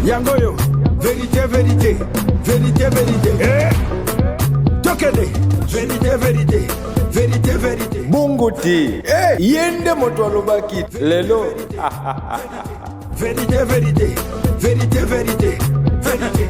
Yangoyo, vérité, vérité, vérité, vérité. Tokede, vérité, vérité, vérité, vérité. Bongoti, yende moto alobaki, lelo. Vérité, vérité, vérité, vérité, vérité.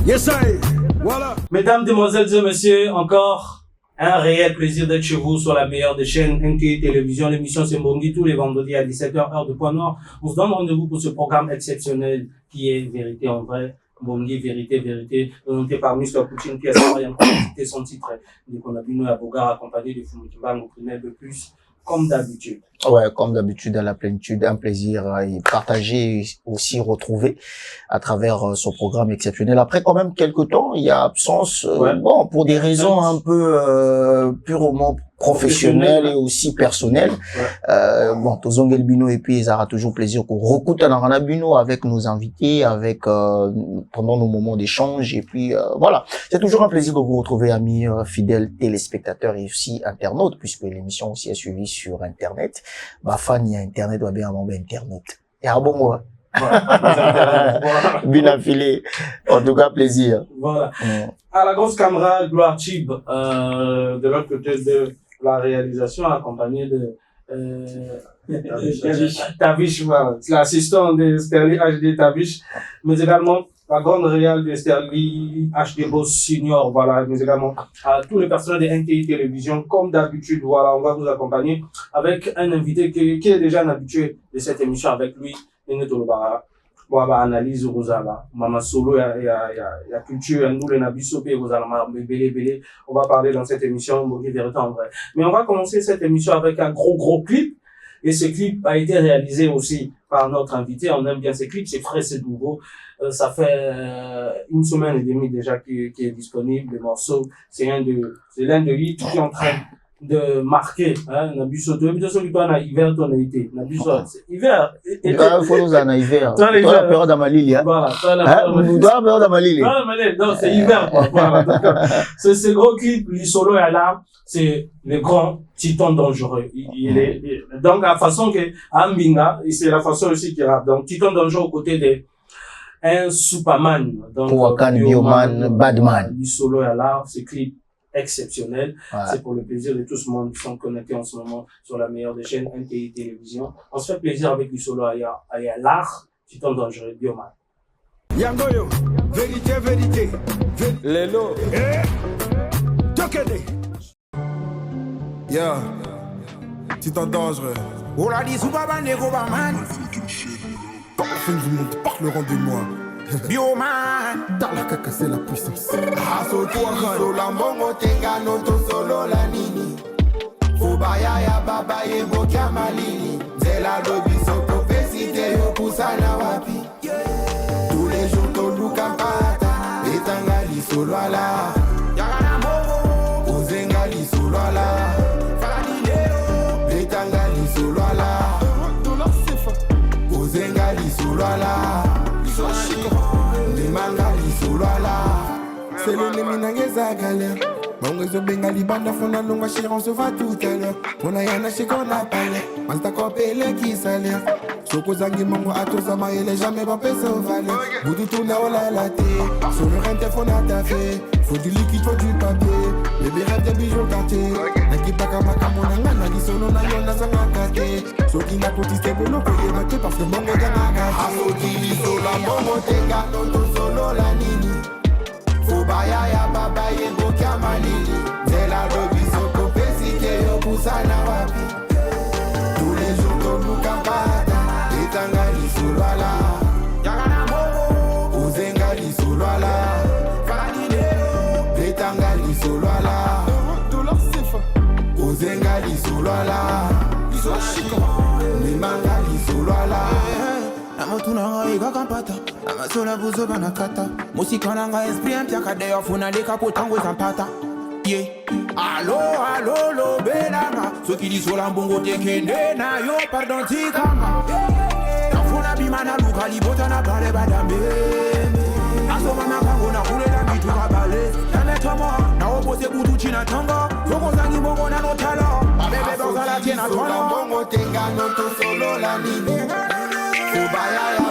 Yes, I. Voilà. Mesdames, demoiselles et messieurs, encore un réel plaisir d'être chez vous sur la meilleure des chaînes NTI Télévision. L'émission c'est Mbongi tous les vendredis à 17h heure de Point Nord. On se donne rendez-vous pour ce programme exceptionnel qui est Vérité en vrai. Mbongi, Vérité, Vérité, présenté par Mr. Poutine, qui a cité son titre. Dès qu'on a vu nous à Bogar, accompagné de Fumukimba, on connaît un peu plus, comme d'habitude. Ouais, comme d'habitude, à la plénitude, un plaisir à y partager, aussi retrouver à travers ce programme exceptionnel. Après, quand même, quelques temps, il y a absence, bon, pour des raisons un peu purement professionnelles et aussi personnelles. Bon, Tozongel Bino et puis, ça aura toujours plaisir qu'on recoute à Bino avec nos invités, avec pendant nos moments d'échange. Et puis, voilà, c'est toujours un plaisir de vous retrouver, amis fidèles téléspectateurs et aussi internautes, puisque l'émission aussi est suivie sur Internet. Ma fan, il y a Internet, ou bien Internet. Et un bon mot. Bien affilé. En tout cas, plaisir. Voilà. À la grosse caméra, Gloire Chib, de l'autre côté de la réalisation, accompagné de Tavish, voilà. L'assistant de Sterling HD Tavish, mais également la grande réal de Sterling HD Boss Senior, voilà, mais également à tous les personnels de NTI Télévision. Comme d'habitude, voilà, on va vous accompagner avec un invité qui est déjà un habitué de cette émission avec lui, Neneto Lobara. Bon, bah, analyse Rosala, Mama Solo, il y a culture, nous, les Nabisope, Rosala, Bélé. On va parler dans cette émission, Mbongi Vérité en vrai. Mais on va commencer cette émission avec un gros clip. Et ce clip a été réalisé aussi par notre invité. On aime bien ces clips, c'est frais, c'est nouveau. Ça fait une semaine et demie déjà qui est disponible. Le morceau, c'est l'un de lui qui est en train de marquer, hein, Nabuso, na hiver, ton été. Nabuso, hiver. Il faut nous en hiver. Toi, la période d'Amalili, hein. Voilà. Toi, la période d'Amalili. Non, c'est hiver, quoi. Voilà. C'est ce gros clip, l'Isolo est là. C'est le grand titan dangereux. Donc, la façon que Ambinga, c'est la façon aussi qu'il rappe. Donc, titan dangereux aux côtés de un Superman. Donc, Wakan, Bioman, Badman. L'Isolo est là. Ce clip exceptionnel. Ouais. C'est pour le plaisir de tout ce monde qui sont connectés en ce moment sur la meilleure des chaînes NTI Télévision. On se fait plaisir avec du solo à l'art, titan dangereux, Bioman. Yangoyo, vérité, vérité. Lelo. Tokede. Yeah. Titan dangereux. Oh la dit, Soubaba Nego man. Par la fin du monde, parleront de moi. Bioman. Dans la caca, c'est la puissance. Solambongo tenga noto solo la nini. Fubaya ya baba ye bokia malini. Zela lobi soko pesite yo kusana wapi. Tous les jours tolu kampata. Etanga li solo ala. Yagana mogo. Ozenga li solo ala. Faradinero. Etanga li solo ala. Ozenga li solo ala. C'est le Neminangeza galère. Mongezo Bengali Banda Fona Longa Chiron se va tout à l'heure. On a yana chez qu'on a palais. Masta Kopele qui salaire. Soko Zangi Mongo Atosama il est jamais pas pèse au valet. Boudou tourne à la thé. Sur le rente fon à ta fait. Faut du liquide, faut du papier. Les bérets des bijoux quartier. Naki Baka Makamona Nagi Sono Nayona Sanakate. Soki Nakotiste Bolo Koye Mate parce que Mongo Ganaka. Asokili Sola Mongo Tenga Noto Solo la Nini. Fubaya ya baba ye bokia malili. Zela lobi soko pesite yo kusana wapi. Tous les jours tolu kampata. Etanga li sulwala. Yagana mogo. Ozenga li sulwala. Faradinero. Etanga li sulwala. Ozenga li sulwala. Isoshiko. Nimanga li sulwala. Amatunanga ega kampata. Amasola buzo banakata. Musika nanga esprit mpiaka deyo funa leka potango zampata. Yeah. Allo lo belanga. Soki di sola mbongo tekende na yo pardon tikanga. Tafuna bimana luka libota na bale badambe. Asoma makango na kule na bitu kabale. Yane tomo na opose kutu china tongo. Soko zangi mbongo na notalo. Bebe boza la tiena tono. Mbongo tenga noto solo la nini. Fubaya ya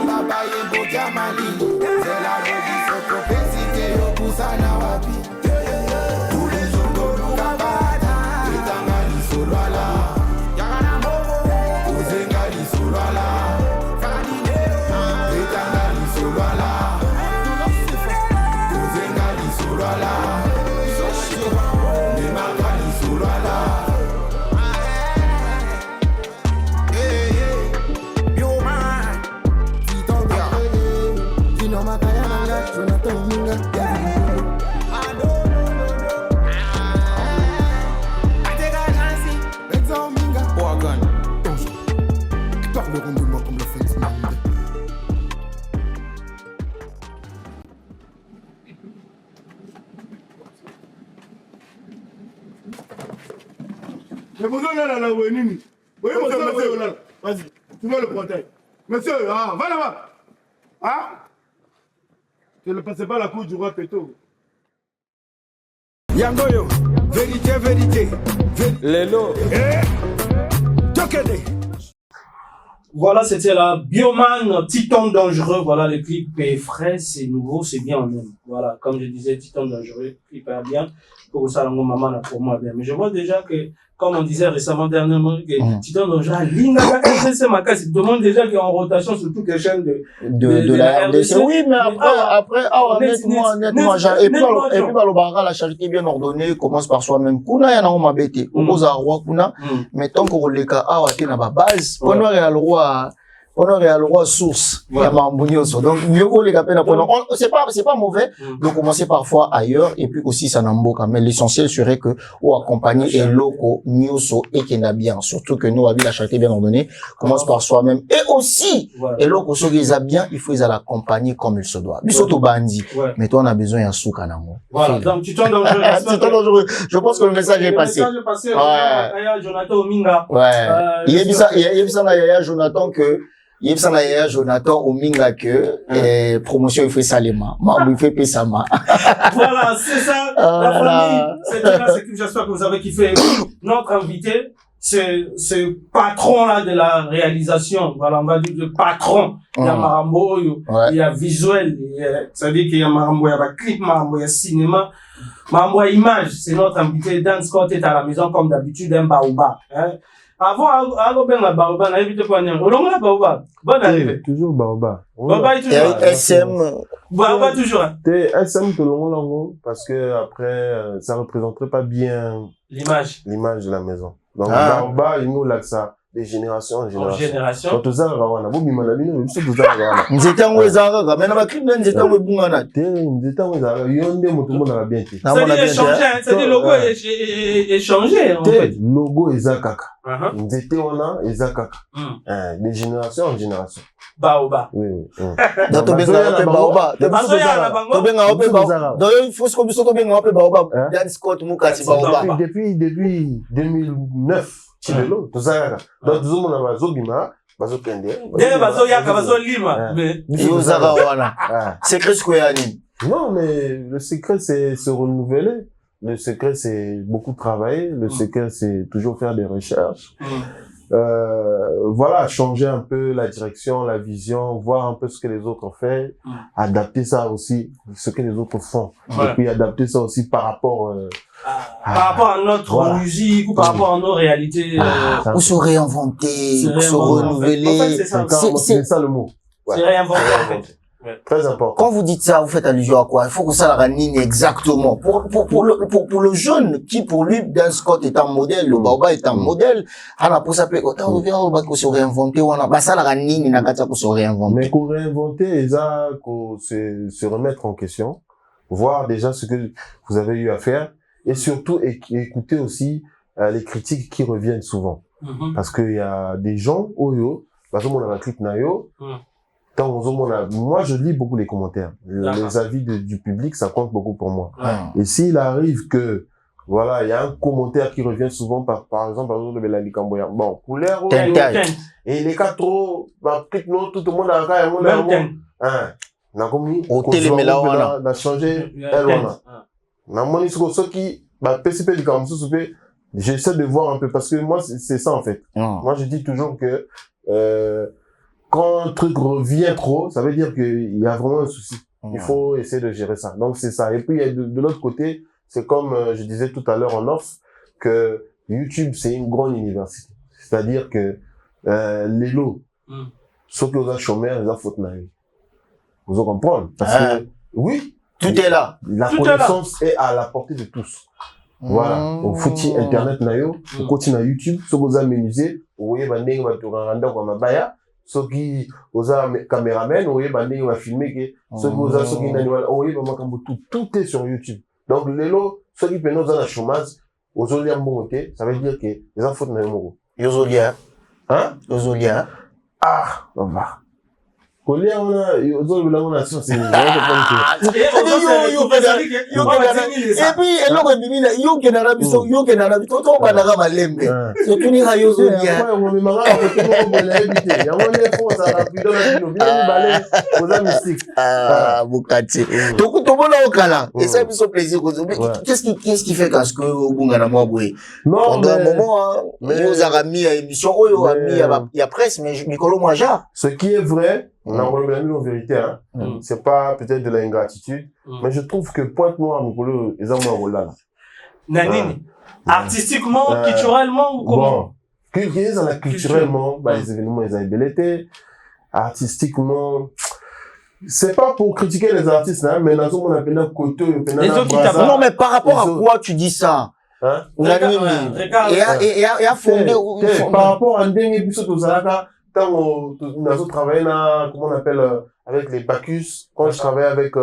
Mais vous en avez la venue. Oui, monsieur, là. Vas-y, tu veux le protège. Monsieur, ah, va là-bas. Ah? Tu ne passez pas la cour du roi Péto. Yangoyo, vérité, vérité. Lelo. Tokede. Voilà, c'était la Bioman, Titan dangereux. Voilà, le clip est frais, c'est nouveau, c'est bien en même. Voilà, comme je disais, Titan dangereux, le clip est bien. Pour ça, maman là pour moi bien. Mais je vois déjà que, comme on disait récemment dernièrement, que Titan dangereux, Linga, c'est ma case, tout le monde déjà qui est en rotation sur toutes les chaînes de la RDC. Oui, mais après, honnêtement, et puis, Balobara, la charité bien ordonnée commence par soi-même. Kuna yana o mabete. Okoza roi kuna. Mais tant qu'on le cas, na ba base. On aurait le roi source. Il y a Mambunioso. Donc, mieux qu'on les appelle c'est pas mauvais de commencer parfois ailleurs et puis aussi ça n'emboque. Mais l'essentiel serait que, ou accompagner et loco, Nioso et Kenabien. Surtout que nous, la charité bien ordonnée, commence par soi-même. Et aussi, et loco, ceux qui les a bien, il faut les accompagner comme il se doit. Bisoto bandi. Mais toi, on a besoin d'un soukanamo. Voilà. Donc, Titan dangereux. Je pense que le message est passé. Le message est passé. Ouais. Jonathan Ominga. Ouais. Il y a ça, Yaya Jonathan que, Jonathan Ominga que promotion il fait Salema, il fait Pessama. Voilà, c'est ça. La famille, c'est j'espère que vous avez kiffé notre invité. Ce patron là de la réalisation. Voilà, on va dire le patron. Il y a Marambo, il y a visuel, ça veut dire qu'il y a Marambo, il y a clip Marambo, il y a cinéma. Marambo image, c'est notre invité. Dan Scott est à la maison comme d'habitude, un baoba. Avant, la Baoba, on a évité quoi, on a Baoba. Bonne arrivée. Toujours Baoba. Baoba est toujours. SM. Baoba toujours. SM tout le monde, parce que après, ça représenterait pas bien l'image de la maison. Donc, Baoba, il nous l'a ça. De génération en génération. Quand vous avez un bon mimanabino, vous savez vous avez un. Nous étions aux Arabes, mais nous avons nous étions aux Bungana. Nous étions aux Arabes. Il y a un démon tout le monde a bien fait. C'est-à-dire logo est changé. Logo est Zakaka. Nous étions on a Zakaka. De génération en génération. Baoba. Oui. Dans ton bien Baoba. Ton bien Baoba. Dans il faut ce que vous bien Baoba. Dan Scott Mukati Baoba. Depuis 2009. Chilelo, tout ça. Donc, tout le monde a bazo bima, bazo kende. Bazo yaka, bazo lima. Mais, secret ce qu'il y a. Non, mais le secret, c'est se renouveler. Le secret, c'est beaucoup travailler. Le secret, c'est toujours faire des recherches. Voilà, changer un peu la direction, la vision, voir un peu ce que les autres ont fait, adapter ça aussi, ce que les autres font. Et puis adapter ça aussi par rapport à notre musique ou par rapport à nos réalités. Ou se réinventer, ou se renouveler. En fait, c'est ça le mot. C'est réinventer, en fait. Très important. Quand vous dites ça, vous faites allusion à quoi? Il faut que ça la ranine exactement. Pour le jeune qui, pour lui, Dan Scott est un modèle, le Baoba est un modèle, on a pour ça, autant on vient, on va se réinventer, on a, ça la ranine, il n'a qu'à se réinventer. Mais pour réinventer, ça, se remettre en question, voir déjà ce que vous avez eu à faire, et surtout écouter aussi les critiques qui reviennent souvent. Parce qu'il y a des gens, par exemple, on a un clip Nayo, moi, je lis beaucoup les commentaires. Les avis du public, ça compte beaucoup pour moi. Et s'il arrive que, voilà, il y a un commentaire qui revient souvent par exemple, le Belali Kamboya. Bon, couleur, et les cas trop, tout le monde a un au téléméla, on a changé, j'essaie de voir un peu, parce que moi, c'est ça, en fait. Moi, je dis toujours que, quand un truc revient trop, ça veut dire qu'il y a vraiment un souci. Il faut essayer de gérer ça. Donc, c'est ça. Et puis, de l'autre côté, c'est comme je disais tout à l'heure en off, que YouTube, c'est une grande université. C'est-à-dire que les lots, ceux qui ont chômeur, ils ont faute naïve. Vous comprenez? Parce que, oui, tout est là. La connaissance est à la portée de tous. Voilà. Au foutu Internet naïo, au continue à YouTube, ceux qui ont aménisé, vous voyez, bandé, va te rendre comme un baya. Ceux qui ont caméramen, vous voyez, bandé, va filmer que, ceux qui ont n'animal, vous voyez, tout est sur YouTube. Donc, les lots, ceux qui peuvent dans la chômage, aux oliens bon ça veut dire que les enfants n'ont pas. Yozolia. Hein? Yozolia. Ah, on va. Colia, on a, ils ont le on a sur c'est. Et puis, eloko bimina, yo kenara biso, yo kenara biso, to banara malembe. So tuni ha yo zo dia. On me mara ko ko ko la éviter. Ya on est faux ça la plus dans la vie, bien balé, aux amis mystique. Ah, Bukati. Donc to bona okala. Et ça biso plaisir ko zo. Qu'est-ce qui fait qu'est-ce que obunga na moi boy? Non, mais moment yo za mi émission oyo ami ya presse mais Mikolo Mwaja. Ce qui est vrai, on a remis en vérité, hein. C'est pas peut-être de l'ingratitude, mais je trouve que Pointe-Noire, Mikolo, ils ont un rôle là. Nanini, artistiquement, culturellement ou comment? Bon, culturellement, bah, les événements, ils ont ébelleté. Artistiquement, c'est pas pour critiquer les artistes, hein, mais dans on appelle un côté, les autres qui t'appellent. Non, mais par rapport à quoi tu dis ça? Hein? Et à fonder, par rapport à Ndenge Bisso Tozalaka, quand on a travaillé là, comment on appelle, avec les Bacchus, quand je travaillais avec,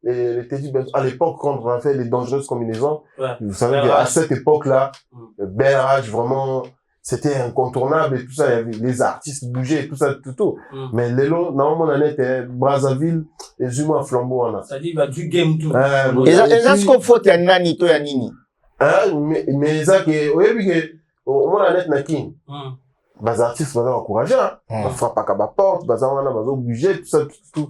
les Teddy Benzo, à l'époque, quand on a fait les dangereuses combinaisons, vous savez qu'à cette époque-là, Ben Raj, vraiment, c'était incontournable et tout ça, il y avait les artistes bougeaient et tout ça, tout. Mais Lelo, normalement, on était Brazzaville et Zuma Flambeau, on a. Ça dit, bah, du game tout. Et ça, ce qu'on faut, t'es un nani, toi, nini. Mais ça, oui, au moins, on est nakin. Les artistes sont encouragés, on frappe à la porte, on a obligé, tout ça, tout.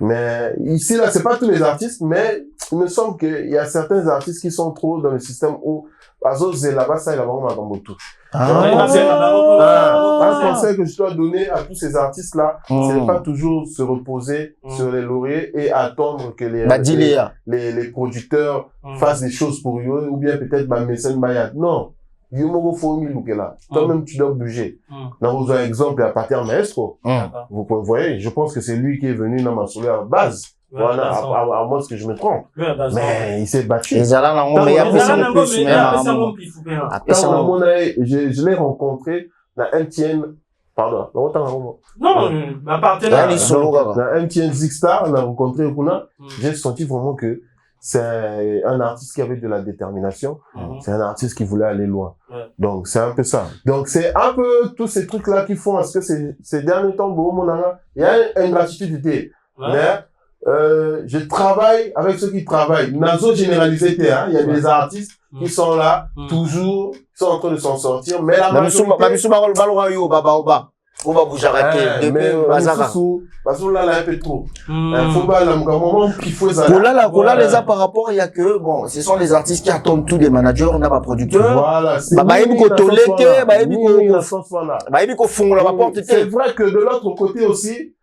Mais ici, là, c'est pas tous les artistes, mais il me semble qu'il y a certains artistes qui sont trop dans le système où, là-bas, ça, il a vraiment un tout. Un conseil que je dois donner à tous ces artistes-là, c'est pas toujours se reposer sur les lauriers et attendre que les producteurs fassent des choses pour eux, ou bien peut-être, mécène Bayat. Non. Toi-même, tu dois bouger. Dans vos exemples, à partir maestro, vous voyez, je pense que c'est lui qui est venu dans ma soleil à base. Voilà, à moi, ce que je me trompe. Mais il s'est battu. Je l'ai rencontré dans MTN, pardon, non, à partir de dans MTN Zixstar, on a rencontré Okuna. J'ai senti vraiment que c'est un artiste qui avait de la détermination. C'est un artiste qui voulait aller loin. Donc, c'est un peu ça. Donc, c'est un peu tous ces trucs-là qui font, parce que ces derniers temps, il y a une gratitude. Mais, je travaille avec ceux qui travaillent. Nazo généralisé, il y a des artistes qui sont là, toujours, qui sont en train de s'en sortir. Mais la majorité... On va bouger arrêter. Parce que là, un peu trop. Faut pas, là, moment, il faut ça. Là, les a par rapport, il y a que, bon, ce sont les artistes qui attendent tous les managers, on n'a pas producteur. Voilà, c'est c'est vrai que de l'autre côté aussi,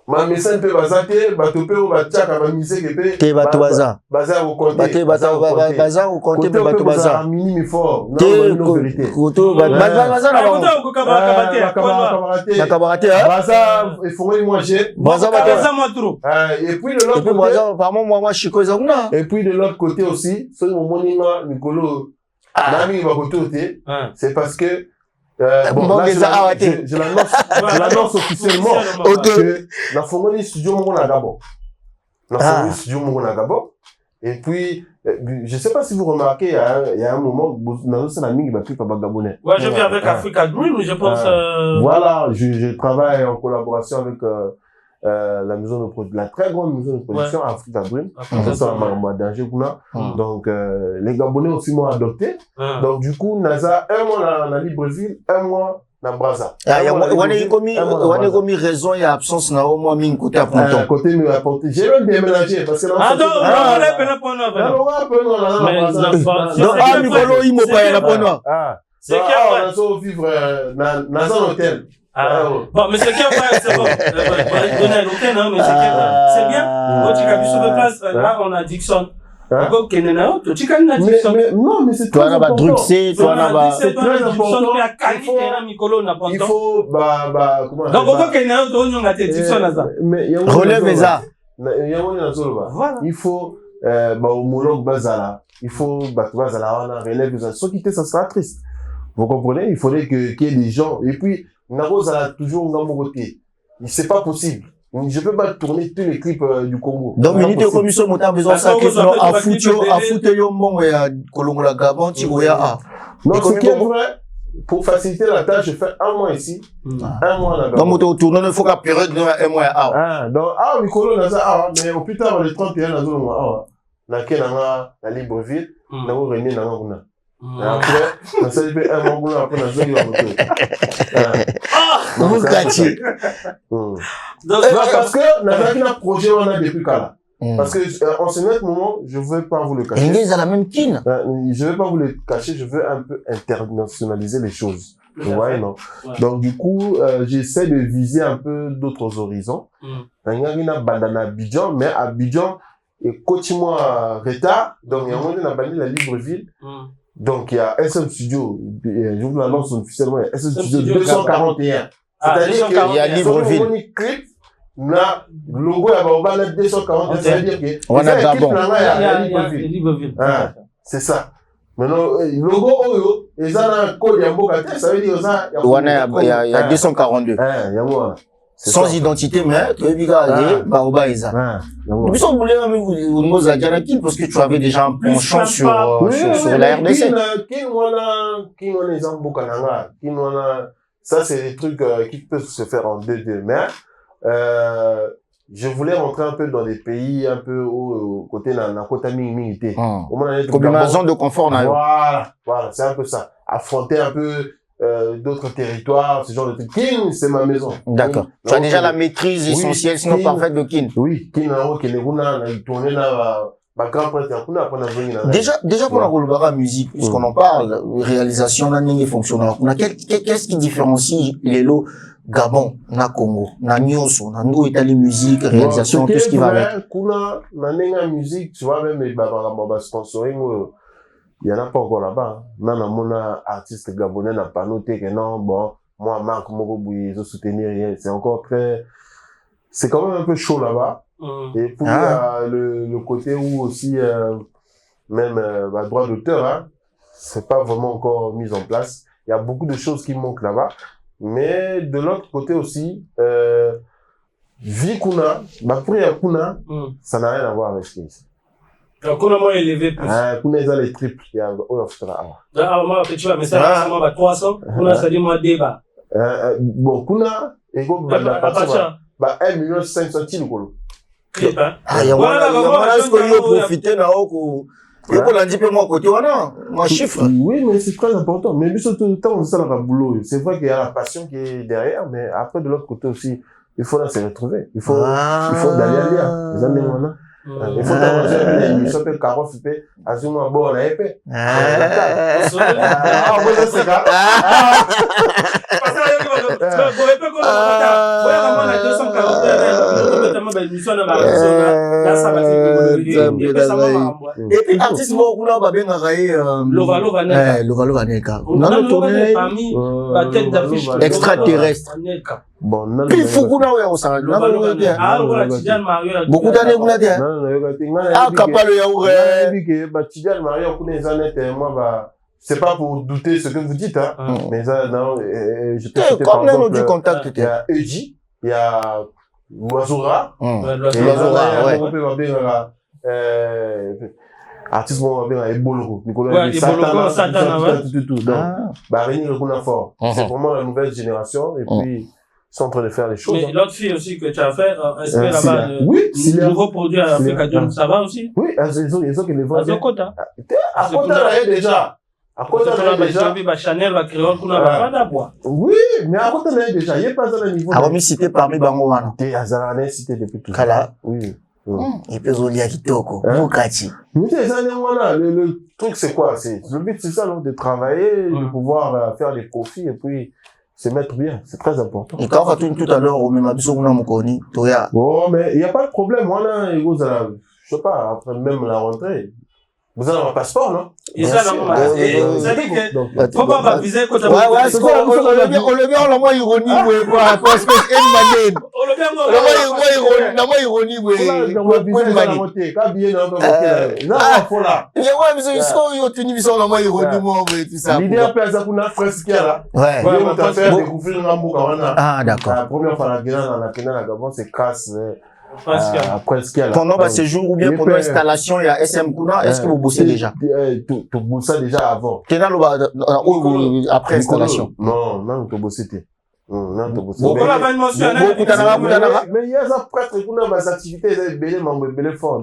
ma mécène peut bazater, batopé ou batchaka, ma misé que te batobaza. Bazar au compte. Bazar au compte, batobaza. Minime fort. Non, non, vérité. Koto, bazar na bazar, il faut y manger. Bazar moi trop. Et puis de l'autre côté. Par moi, Chico Zaguna. Et puis de l'autre côté aussi, ce moment Nicolo, Nami va côté, c'est parce que bon, là, je l'annonce officiellement que la Fongoni Studio Mongo Nagabo. La Fongoni Studio Mongo Nagabo. Et puis, je sais pas si vous remarquez, il y a un moment, c'est la mine qui va plus par Gabonais. Ouais, je viens avec Africa Dream, je pense, Voilà, je travaille en collaboration avec, la maison de production, la très grande maison de production, Africa Dream. C'est ma danger Donc, les Gabonais aussi m'ont adopté. Donc, du coup, Naza, un mois dans Libreville, un mois dans Brazza. On a commis raison, il y a absence, na au moins, mine côté à Ponton. Côté me apporter. J'ai même déménagé, parce que là, c'est on a vivre, dans un hôtel. Bon, mais c'est bien, c'est bon. Donner l'hôtel, non, mais c'est bien. Quand tu as vu sur le place, là, on a Dixon. Encore Kenena, tu connais Dixon. Non, mais c'est très important. C'est très important. Il faut, comment donc, encore Kenena, on a Dixon, là. Relève ça. Il faut, homologue Bazala. Il faut, Bazala, on a relève ça. Sans quitter, ça sera triste. Vous comprenez? Il faudrait qu'il y ait des gens. Et puis, Naro, ça a toujours un côté. C'est pas possible. Je peux pas tourner tous les clips du Congo. Donc, minute de commission, on a besoin de ça, à foutre, yo, mon, et à Colombo, la Gabon, Tigoya, non, ce qui est vrai, pour faciliter la tâche, je fais un mois ici, un mois là-bas. Donc, on tourne, il faut qu'à période de un mois à ah, donc, Mikolo, mais au plus tard, le 31, dans le mois, la Libreville, na où René, na où après, on s'est fait un mois, après, on a fait vous gâtiez. Parce que, on a un projet, on a depuis là. Parce que, en ce moment, je veux pas vous le cacher. Ils ont la même kin. Je veux pas vous le cacher, je veux un peu internationaliser les choses. Vous voyez, non? Donc, du coup, j'essaie de viser un peu d'autres horizons. Il y a une bandana à Abidjan, mais à Abidjan, et moi retard, donc il y a un moment, on a banni la Libreville. Donc, il y a un seul studio, je vous l'annonce officiellement, il y a un seul studio 241. C'est-à-dire qu'il y a Libreville. Na logo ya Baobana 240, ça veut dire que on a d'abord c'est ça. Maintenant logo oyo ezana code ya mboka te, ça veut dire ça il y a 242 ya moi sans identité mais tu es Baoba Isa. Nous sommes voulés nous Zadianaki parce que tu avais déjà un penchant sur la RDC. Qui on les mboka nanga, qui on ça c'est des trucs qui peuvent se faire en 2-2 mais je voulais rentrer un peu dans des pays un peu au côté d'un côté milité. Comme une zone de confort. Voilà, c'est un peu ça. Affronter un peu d'autres territoires, ce genre de trucs. Kin, c'est ma maison. D'accord. Tu as déjà la maîtrise essentielle, sinon parfaite de Kin. Oui, Kin, tourné là. Déjà pour la Rolbara musique, puisqu'on en parle, réalisation, qu'est-ce qui différencie les lots Gabon, na Congo, na Nyonso, na Ndo Italie musique, réalisation, tout ce qui va avec. Kuna, na musique, tu vois, même les sponsoring, il y en a pas encore là-bas. Nana mona artiste gabonais n'a pas noté que non, bon, moi, Marc Moroboui, je soutenir, c'est encore très, c'est quand même un peu chaud là-bas. Et puis, le côté où aussi, même, droit d'auteur, hein, c'est pas vraiment encore mis en place. Il y a beaucoup de choses qui manquent là-bas. Mais de l'autre côté aussi, vie Kuna, Kuna, ça n'a rien à voir avec ce qui est ici. Donc, Kuna moins élevé plus. Kuna, ils ont les triples. Il y a, moi, tu vois, mais ça, c'est 300. Kuna, ça dit moi débat. Bon, Kuna, et go, 1 million 500 000 clip, hein. Il y a ce qu'on peut profiter là, et pour l'en dire moi côté, moi chiffre. Oui, mais c'est très important. Mais surtout, tout le temps, on sait le boulot. C'est vrai qu'il y a la passion qui est derrière, mais après, de l'autre côté aussi, il faut là se retrouver. Il faut d'aller à lire. Les amis, voilà. Il faut manger une émission de carotte, Azuma, bon, on a épais. Et artiste Lova Neka. Extraterrestre. Bon, non. Il faut qu'on ait au sein. Beaucoup d'années, vous l'avez dit. Capable Tidjal Mario, c'est pas pour douter ce que vous dites, hein. Mais ça, non, je peux citer par exemple, du contact, il y a Eji, il y a Loisoura, artiste moi bien Eboloko, Nicolas Satana, tout. Donc, Rémi Rekuna fort. C'est vraiment la nouvelle génération, et puis, ils sont en train de faire les choses. Mais l'autre fille aussi que tu as fait, espère là-bas, le nouveau produit à Africa John, ça va aussi? Oui, ils ont que les ventes. À Kota. À Kota, là, déjà. À Kota, là, déjà. Chanel va créer, on a pas d'abois. Oui, mais à Kota, là, déjà. Il n'y a pas ça à niveau. Ah, mais cité parmi Bangowana. T'es à Zarané, cité depuis tout. Kala. Oui. Et puis, on y a Kitoko. Mukati. Mais le truc, c'est quoi? Le but, c'est ça, de travailler, de pouvoir faire des profits, et puis, se mettre bien, c'est très important. Et quand on va tout à l'heure, au même abisso, on a mon connu, Toya. Bon, mais il n'y a pas de problème. Voilà, je sais pas, après même la rentrée. Vous avez un passeport, non? Et ça, ça dit que, faut pas viser quand on le met en moins ironie, parce que c'est une manière. On le met en moins ironie, La première fois, la Gabon, c'est casse. presque là. Pendant votre séjour ou bien pendant l'installation, il y a SM Kuna, est-ce que vous bossez déjà? Tu bossais déjà avant. Après installation. Non, tu bossais. Non, tu bossais. Mais il y a ça prêtre qui ont des activités, ils fort.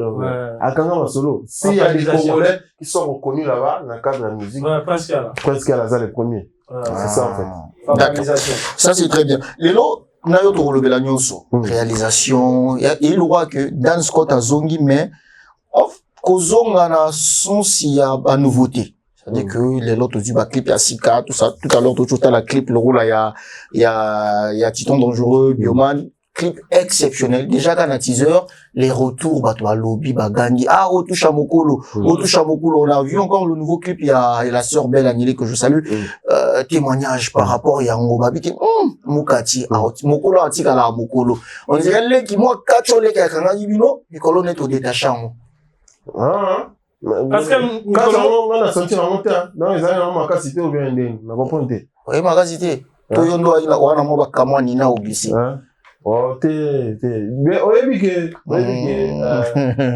À Kanga Solo. S'il y a des Congolais qui sont reconnus là-bas, dans le cadre de la musique, presque là, ça les premiers. C'est ça en fait. D'accord. Ça c'est très bien. Lelo, nayo to relevela nyonso. Réalisation, il aura que dans Scott a zongi mais kozonga na sens il y a à nouveauté. C'est-à-dire que les autres du clip, il y a Sika, tout ça. Tout à l'heure, tu as la clip, le rôle, il y a Titon Dangereux, Bioman. Clip exceptionnel. Déjà, dans la teaser, les retours, bah, Lobby, bah, Gandhi. Ah, Otu Chamokolo. Otu Chamokolo. On a vu encore le nouveau clip, il y a la sœur Belle Agnelé que je salue. Témoignage par rapport, il y a Ngobabi qui, Mukati, Mokolo, Atikala, Mokolo. On dirait, les qui, moi, Kachole, qui a Kanga Yibino, et qu'on est au détachant. Parce que quand on a senti la montée, non, ils avaient un cité ou bien on a compris. Oui, ma cité. Toyondo, il a un mot comme Nina obligé. Oh, mais on a vu que,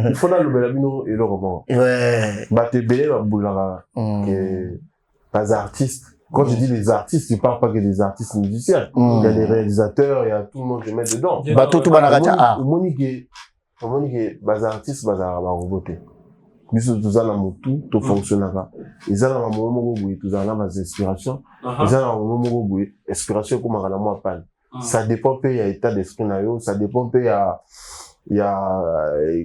il faut dans le Belabino et le roman. Ouais. Bah, t'es belé, la boulard, que, pas artistes. Quand je dis les artistes, tu parles pas que des artistes musiciens. Il y a des réalisateurs, il y a tout le monde qui met dedans. Bah, tout banarata. Ah. Monique, bah, artistes, bah, roboter. Biso tuzala mutu to fonctionnera ezala na momo boye tuzala na inspiration ezala na momo boye inspiration comme na moi pan ça dépend peu ya état d'esprit na yo ça dépend peu ya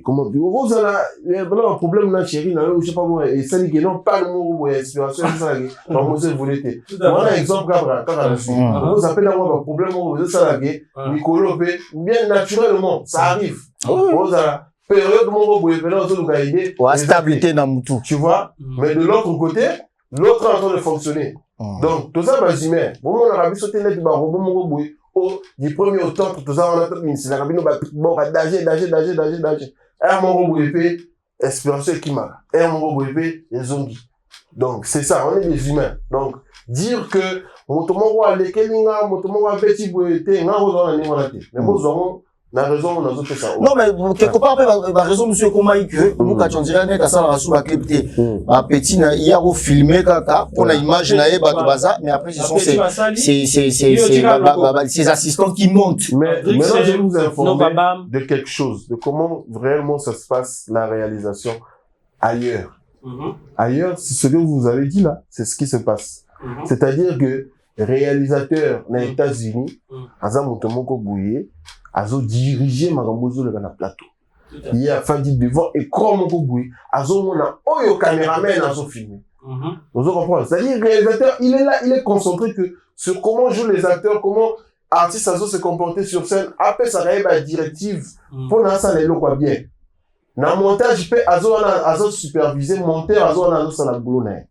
comment dire vous ala le problème na chérie na yo je sais pas moi et ça dit que non pas le momo boye inspiration ça que pas moi volonté voilà exemple quand vous appelez moi problème vous ça là que Nicolo bien naturellement ça arrive vous ala période mon boye stabilité dans mutu tu vois mais de l'autre côté l'autre est en train de fonctionner donc tout ça bas humain bon on a vu sauter net ba robot mon boye du premier au temps tout ça on a mis c'est la rabino ba bon danger mon boye fait espérance qui m'a mon boye fait les zombies donc c'est ça on est des humains donc dire que motomo wa lekelinga motomo wa petit boye te nga ozona ni wana te mais bozongo la raison, on a fait ça. Non, mais quelque part, la raison, monsieur, comment il que, nous, quand on dirait, net, à ça, la sous la clip, ma petite, il y a au filmé, kaka, on a image, mais après, ce sont ces assistants qui montent. Mais maintenant, je vais vous informer de quelque chose, de comment réellement ça se passe, la réalisation ailleurs. Ailleurs, c'est ce que vous avez dit là, c'est ce qui se passe. C'est-à-dire que, réalisateur, dans les États-Unis, Azamotomoko Bouye, azo diriger magambozo le na plateau il y a Fadi devant et comme ko boui azo mona oyo caméraman azo filmer vous comprenez c'est-à-dire réalisateur il est là il est concentré que sur comment jouent les acteurs comment artiste azo se comporter sur scène après ça va directive pour na ça les quoi bien na montage peut azo superviser monteur azo ça la boulot na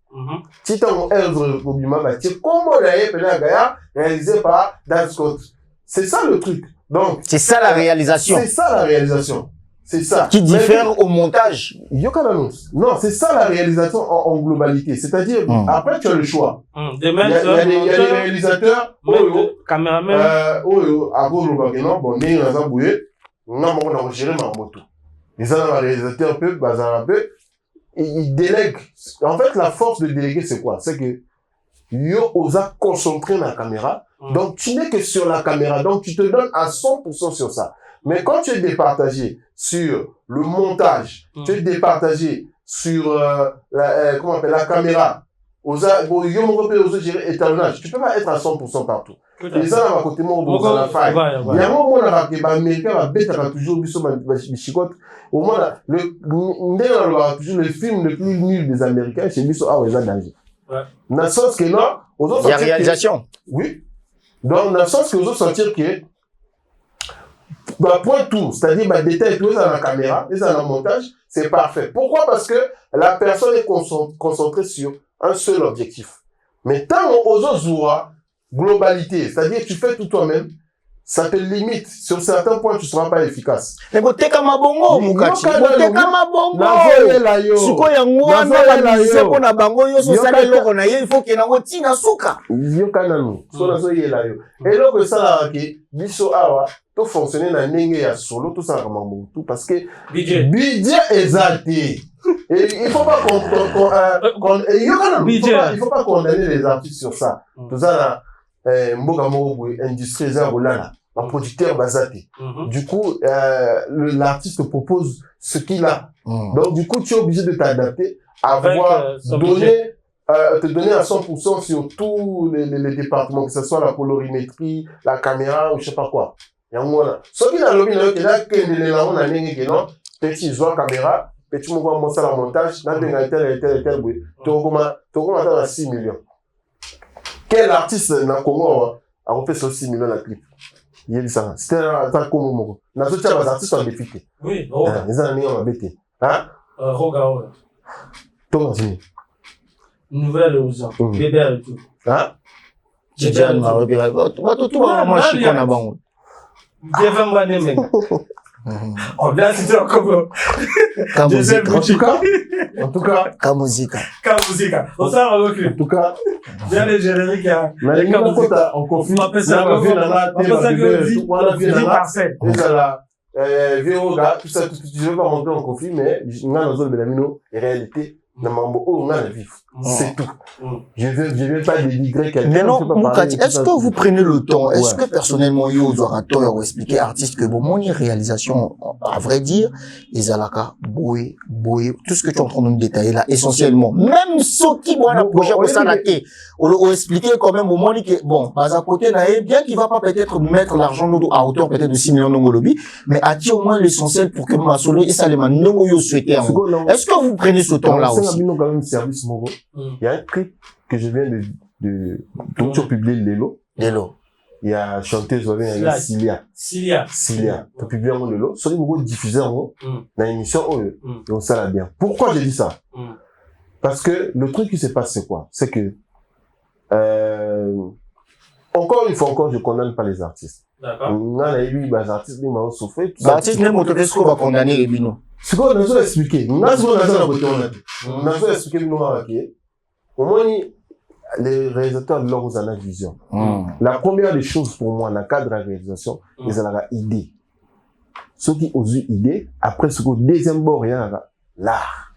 tita mon œuvre obima ba comment la pena gaya réalisé par Dan Scott c'est ça le truc. Donc, c'est ça la réalisation. C'est ça la réalisation. C'est ça. Qui diffère au montage. Non, c'est ça la réalisation en globalité. C'est-à-dire, après tu as le choix. Il y a des réalisateurs, caméraman, les réalisateurs ils délèguent. En fait, la force de déléguer, c'est quoi? C'est que yo osa concentré dans la caméra. Donc, tu n'es que sur la caméra. Donc, tu te donnes à 100% sur ça. Mais quand tu es départagé sur le montage, tu es départagé sur la caméra, tu peux pas être à 100% partout. Et ça, là, à côté, moi, on a faille. Il y a un moment, on a dit, Américain va bête toujours, au moins, toujours le film le plus nul des Américains, c'est Bisso, ah, ouais, danger. Dans le sens que là, il y a réalisation. Oui. Donc, dans le sens que vous allez sentir que, bah, point tout, c'est-à-dire, bah, détail tout ça dans la caméra, et ça dans le montage, c'est parfait. Pourquoi? Parce que la personne est concentrée sur un seul objectif. Mais tant on ose globalité, c'est-à-dire, tu fais tout toi-même, ça te limite. Sur certains points, tu seras pas efficace. Mais boteka mabongo mukati. Boteka mabongo. Nazoyela yo. Siko yango wana la mise pona bango yo so sala eloko na ye il faut que nango tina suka. Yo kananu. So nazoyela yo. Eloko sala ke biso awa to fonctionner na ndenge ya solo tout ça mambo tout parce que budget exacté. Il faut pas il faut pas condamner les artistes sur ça. Tout ça là mboka moko industrie za bolala. Un producteur basé. Du coup, l'artiste propose ce qu'il a. Donc, du coup, tu es obligé de t'adapter, te donner à 100% sur tous les départements, que ce soit la colorimétrie, la caméra, ou je sais pas quoi. Il y a un moment là. Ce qui est dans le milieu, c'est là que les gens ont un petit joueur caméra, petit mouvement monter la montage, là, tel, tu augmentes à 6 millions. Quel artiste dans le Congo a fait 6 millions de clips? Il y a ça. C'était un comme moi. Dans ce cas, les artistes sont défiés. Oui, les années on a bêté. Hein? Roga. Toi, vas-y. Nouvelle aux gens. Bébé et tout. Hein? J'ai déjà un marabé. Tout va moi je suis qu'on a bon. Devant moi les mecs. On vient citer encore. En tout cas. Kamuzika. On s'en va recul. En tout cas. Bien les génériques. On confie. On appelle ça tout ça, je veux pas monter en conflit, mais on a dans le réalité. C'est tout. Je veux pas dénigrer quelqu'un. Mais non, Moukati, est-ce que vous prenez le temps, est-ce que personnellement, yo, orateur ou expliquer artiste que bon, mon réalisation, à vrai dire, les alaka, boé, tout ce que tu es en train de nous détailler là, essentiellement, même ceux qui vont un projet au salaté, ou expliquer quand même au moment que, bon, à côté, bien qu'il va pas peut-être mettre l'argent à hauteur peut-être de 6 millions de lobby, mais a-t-il au moins l'essentiel pour que ma solo et ça les non yo souhaité. Est-ce que vous prenez ce temps là aussi? Il y a un clip que je viens de tu as publié Lelo. Il y a chanteuse Cilia. Tu as publié un Lelo. Sur les mots diffusés dans l'émission, donc ça l'a bien. Pourquoi j'ai dit ça? Parce que le truc qui se passe, c'est quoi? C'est que, encore une fois, je condamne pas les artistes. D'accord. On a eu les artistes qui m'ont souffert. Les artistes, même au ce qu'on va condamner les binos. Ce qu'on a expliqué, on a expliqué, au moins, les réalisateurs de leur ont vision. La première des choses pour moi, dans le cadre de la réalisation, ils ont l'idée. Ceux qui ont eu idée, après ce que deuxième bord, il y a l'art.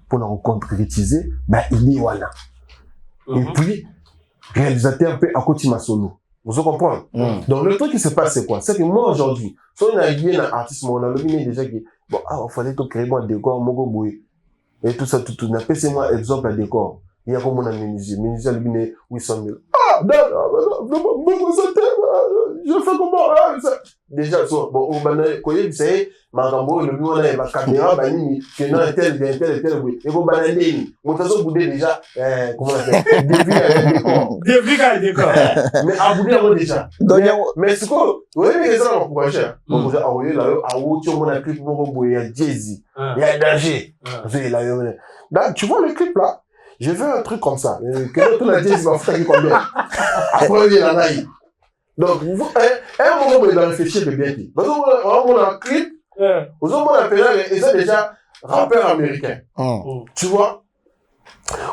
Pour la concrétiser, idée voilà. Et puis, réalisateur peut à côté ma solo. Vous comprenez? Donc, le truc qui se passe, c'est quoi? C'est que moi, aujourd'hui, si on a eu un artiste, on a le déjà qui, bon, il fallait tout créer un décor, et tout ça, tout. N'appelez-moi exemple un décor. Il y a comme on a menuisier, le 800 000. Ah, je fais comment, déjà, bon, vous savez, Marambo, le bureau, la caméra, que non, tel, et vous baladez, mon tasso boudé déjà, comment on appelle, depuis qu'à décor. Mais à boudé, déjà. Mais c'est quoi, oui, mais ça, on pourrait cher. Donc, vous avez, là, à où tu m'en as pris pour mon il y a Jay-Z, il y a Danger. Donc, tu vois le clip là, je fais un truc comme ça, que l'autre la Jay-Z va faire combien. Après, il y a la naïve. Donc, un moment, vous allez réfléchir de bien dit. Parce qu'on a un clip, aux hommes, on appelle et c'est déjà rappeur américain. Tu vois?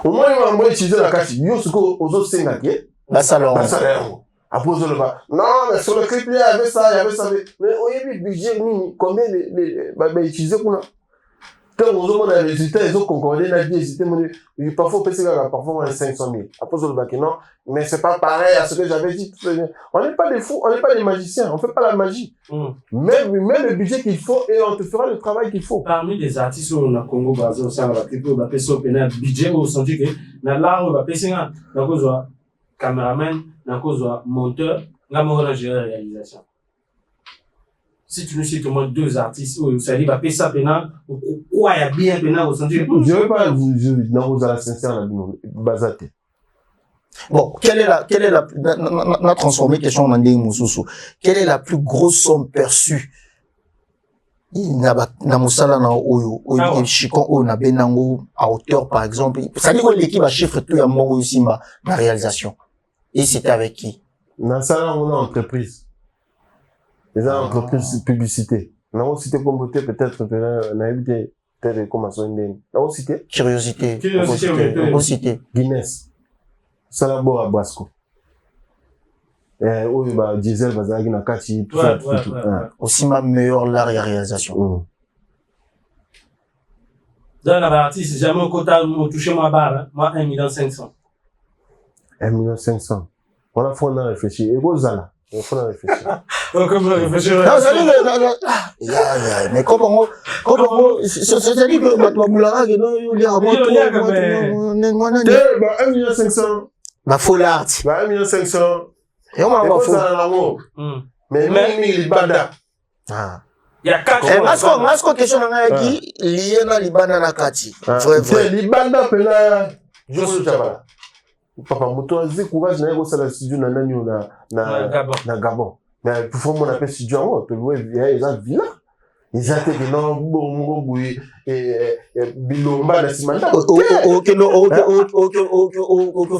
Au moins, il va utiliser la carte. Yo, ce qu'on aux autres, c'est un la salon. Après, on va. Non, mais sur le clip, il y avait ça. Mais, oui, budget, combien utiliser pour là? Quand on a les résultats, ils ont concordé, ils ont hésité, parfois, parfois, on a 500 000. Après, on va non, mais c'est pas pareil à ce que j'avais dit. On n'est pas des fous, on n'est pas des magiciens, on fait pas la magie. Même le budget qu'il faut et on te fera le travail qu'il faut. Parmi les artistes, on a Congo, basé au sein de la clip, on va passer au pénal, budget, on sent que, dans l'art, on va passer un, dans cause de caméraman, dans cause de monteur, là, on va gérer la réalisation. Si tu nous cites au moins 2 artistes, ça dit, va payer ça pénal, quoi, il y a bien pénal au sens. Je ne veux pas vous à la sincère, Bazate. Bon, quelle est la transformée question Mandé Moussoussou. Quelle est la plus grosse somme perçue? Na musala na oyo chikon o na benango à hauteur par exemple. Ça dit que l'équipe a chiffre tout ya mongo simba na réalisation. Et c'était avec qui? Na sala on a entreprise. Les entreprises publicité. Non, cité comme beauté, peut-être, peut-être, comme ça, non, cité. Curiosité. Curiosité. Guinness. Salabo à Basco. Oui, bah, diesel, bazar, Ginakati, tout ça. Aussi ma meilleure l'art et réalisation. Dans la artiste, jamais au quota, touché ma barre, moi, 1 500 000. 1 500 000. On a fait, on a réfléchi. Et Rosala. On a réfléchi. Comme réfléchir. Mais comment, c'est-à-dire que ma moulaga, il y a un bah, 1 500 000. Ma folle art. Bah, 1 500 000. Et on m'a fou. Mais, il bada. Il y a 4 Est-ce que question n'a qui lié na libana na kati. Vrai. Libanda pela. Je suis là. Papa moto azi courage na yego sala studio na nani na Gabon. Mais pour faire mon appel studio en to louer ils ont villa. Ils ont été non bon boui et bilomba na simanda. OK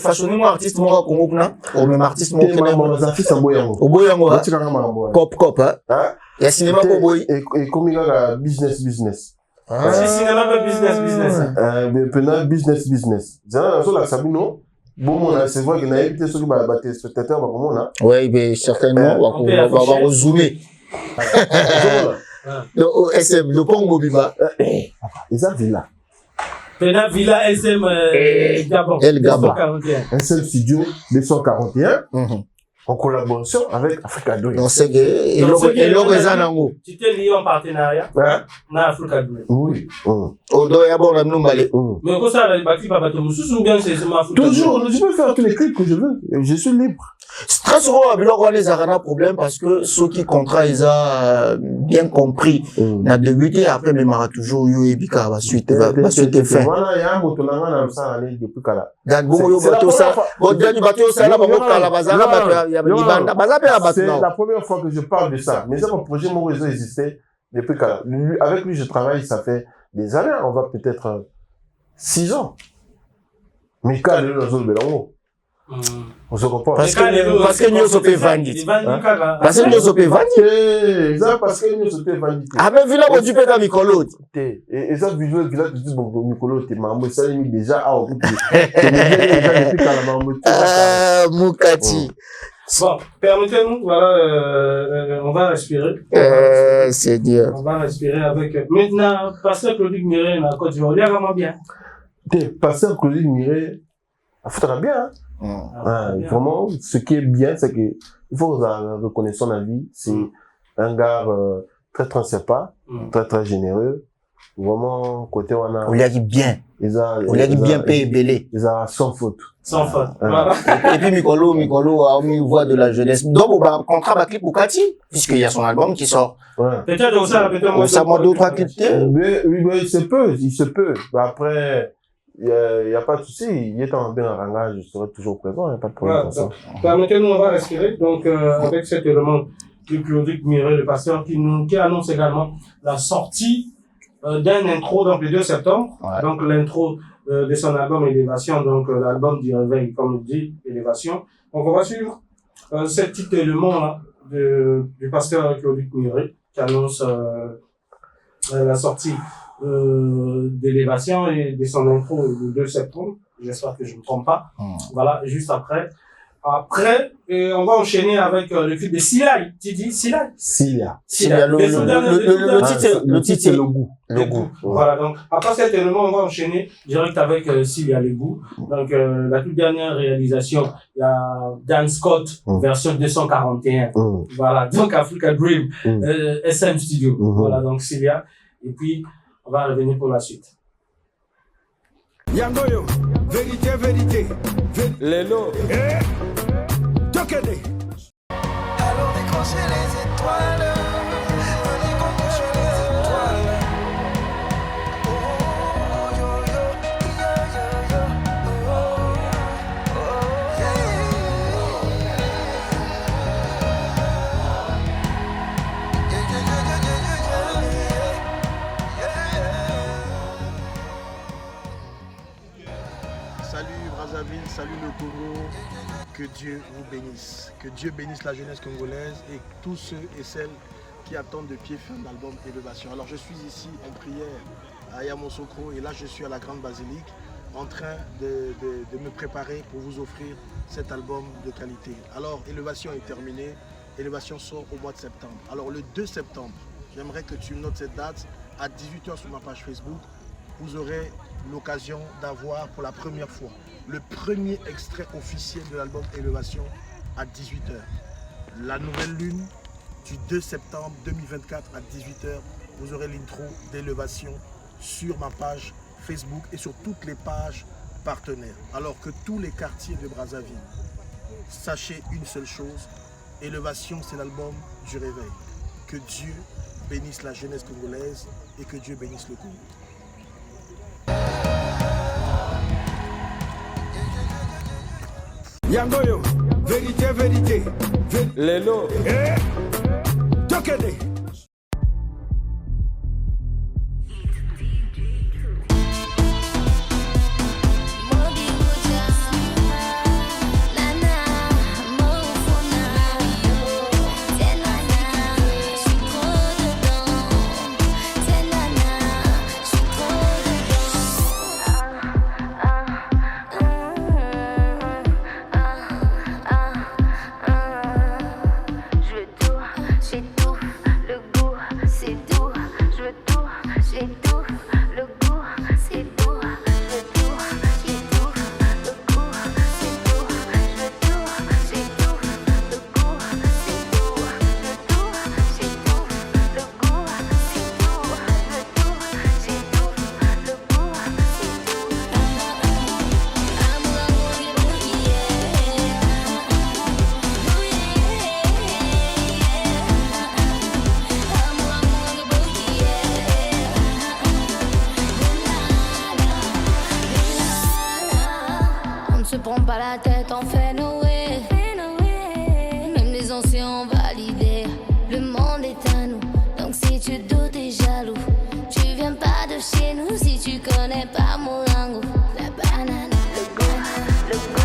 façonner mon artiste mon Congo kuna. O même artiste mon kena mon artiste en boyango. O boyango. Cop hein. Il y a cinéma pour boy. Et comme il y a business. Si cinéma business. Business. Zana na la Sabino. Bon, c'est vrai qu'il y a évité ceux qui battent les spectateurs, oui, mais certainement, on va zoomer. Le SM, le pont Mobima. Ils ont villa. Pena Villa SM Gabon. El Gabon. SM Studio 241. En collaboration avec Africa Dream. Non, c'est et l'Orezanango. Tu t'es lié en partenariat avec Africa Dream. Oui. On doit y avoir un nom balé. Mais comme ça, les bâtis, papa, tu bien c'est ma Africa. Toujours, je peux faire tous les clips que je veux. Je suis libre. Très souvent, on a les arana problème parce que ceux qui contrat, ils ont bien compris. Na débuté après, mais mara toujours eu et bika va suite fait. Voilà, il y a un moto là, ça allait depuis Kala. Dan bon yo bateau ça, bon du bateau ça là, bon Kala bazara, il y a Libanda, bazara c'est la première fois que je parle de ça. Mais ça, mon projet, mon réseau existait depuis Kala. Avec lui, je travaille, ça fait des années. On va peut-être 6 ans. Mais Kala, le réseau de Bélango. On se comprend. Parce que nous sommes vendus. Parce que nous sommes vendus. Parce que nous sommes vendus. Ah, mais villa, on dit pas Mikolo. Et ça, villa, tu dis, bon, Mikolo, t'es maman, ça, il est déjà, déjà, depuis qu'à la Moukati. Bon, permettez-nous, voilà, on va respirer. C'est dur. On va respirer avec, maintenant, Pasteur Claude Miré, na Côte d'Ivoire, il y a vraiment bien. Pasteur Claude Miré, il faudra bien, vraiment, ce qui est bien, c'est que, il faut reconnaître son avis, c'est un gars, très, très sympa, très, très généreux. Vraiment, côté, on a. On l'a dit bien. On l'a dit bien payé belé. Ils ont sans faute. Sans faute. Voilà. Et puis, Mikolo a mis une voix de la jeunesse. Donc, on va contrat avec clip pour Kati, puisqu'il y a son album qui sort. Peut-être aussi, peut-être moi. Ça m'a 2 ou 3 clips. Mais, il se peut. Après, il y a pas de souci. Il est en bien arrangage, je serai toujours présent, il n'y a pas de problème pour ça. Permettez-nous, on va respirer. Donc, avec cet élément du Claude Miré, le pasteur, qui annonce également la sortie d'un intro, donc le 2 septembre. Donc, l'intro de son album Élévation, donc l'album du réveil, comme on dit, Élévation. Donc, on va suivre ce petit élément-là du pasteur Claude Miré, qui annonce la sortie d'Élévation et de son intro le 2 septembre. J'espère que je ne me trompe pas. Voilà, juste après. Après, on va enchaîner avec le clip de Silai. Tu dis Silai? Silia. Le titre, c'est le goût. Le goût. Voilà, donc, après cet élément, on va enchaîner direct avec Silia, le goût. Donc, la toute dernière réalisation, il y a Dan Scott, version 241. Voilà, donc Africa Dream, SM Studio. Voilà, donc Silia. Et puis, on va revenir pour la suite. Yangoyo, vérité. Lelo. Tokede. Allons décrocher les étoiles. Venez décrocher les étoiles. Oh, yo, yo, yo, yo, yo. Oh, Salut Brazzaville, salue le Congo. Que Dieu vous bénisse. Que Dieu bénisse la jeunesse congolaise et tous ceux et celles qui attendent de pied ferme l'album Élévation. Alors je suis ici en prière à Yamoussoukro et là je suis à la Grande Basilique en train de me préparer pour vous offrir cet album de qualité. Alors Élévation est terminé. Élévation sort au mois de septembre. Alors le 2 septembre, j'aimerais que tu notes cette date à 18 h sur ma page Facebook. Vous aurez l'occasion d'avoir pour la première fois le premier extrait officiel de l'album Élévation à 18 h. La nouvelle lune du 2 septembre 2024 à 18 h, vous aurez l'intro d'Élévation sur ma page Facebook et sur toutes les pages partenaires. Alors que tous les quartiers de Brazzaville, sachez une seule chose, Élévation c'est l'album du réveil. Que Dieu bénisse la jeunesse congolaise et que Dieu bénisse le Congo. Yangoyo, vérité, vérité. Lelo. Tokede. Se prend pas la tête, on fait Noé. Même les anciens ont validé. Le monde est à nous. Donc si tu doutes et jaloux, tu viens pas de chez nous si tu connais pas mon langue. La banane, le goût, le goût.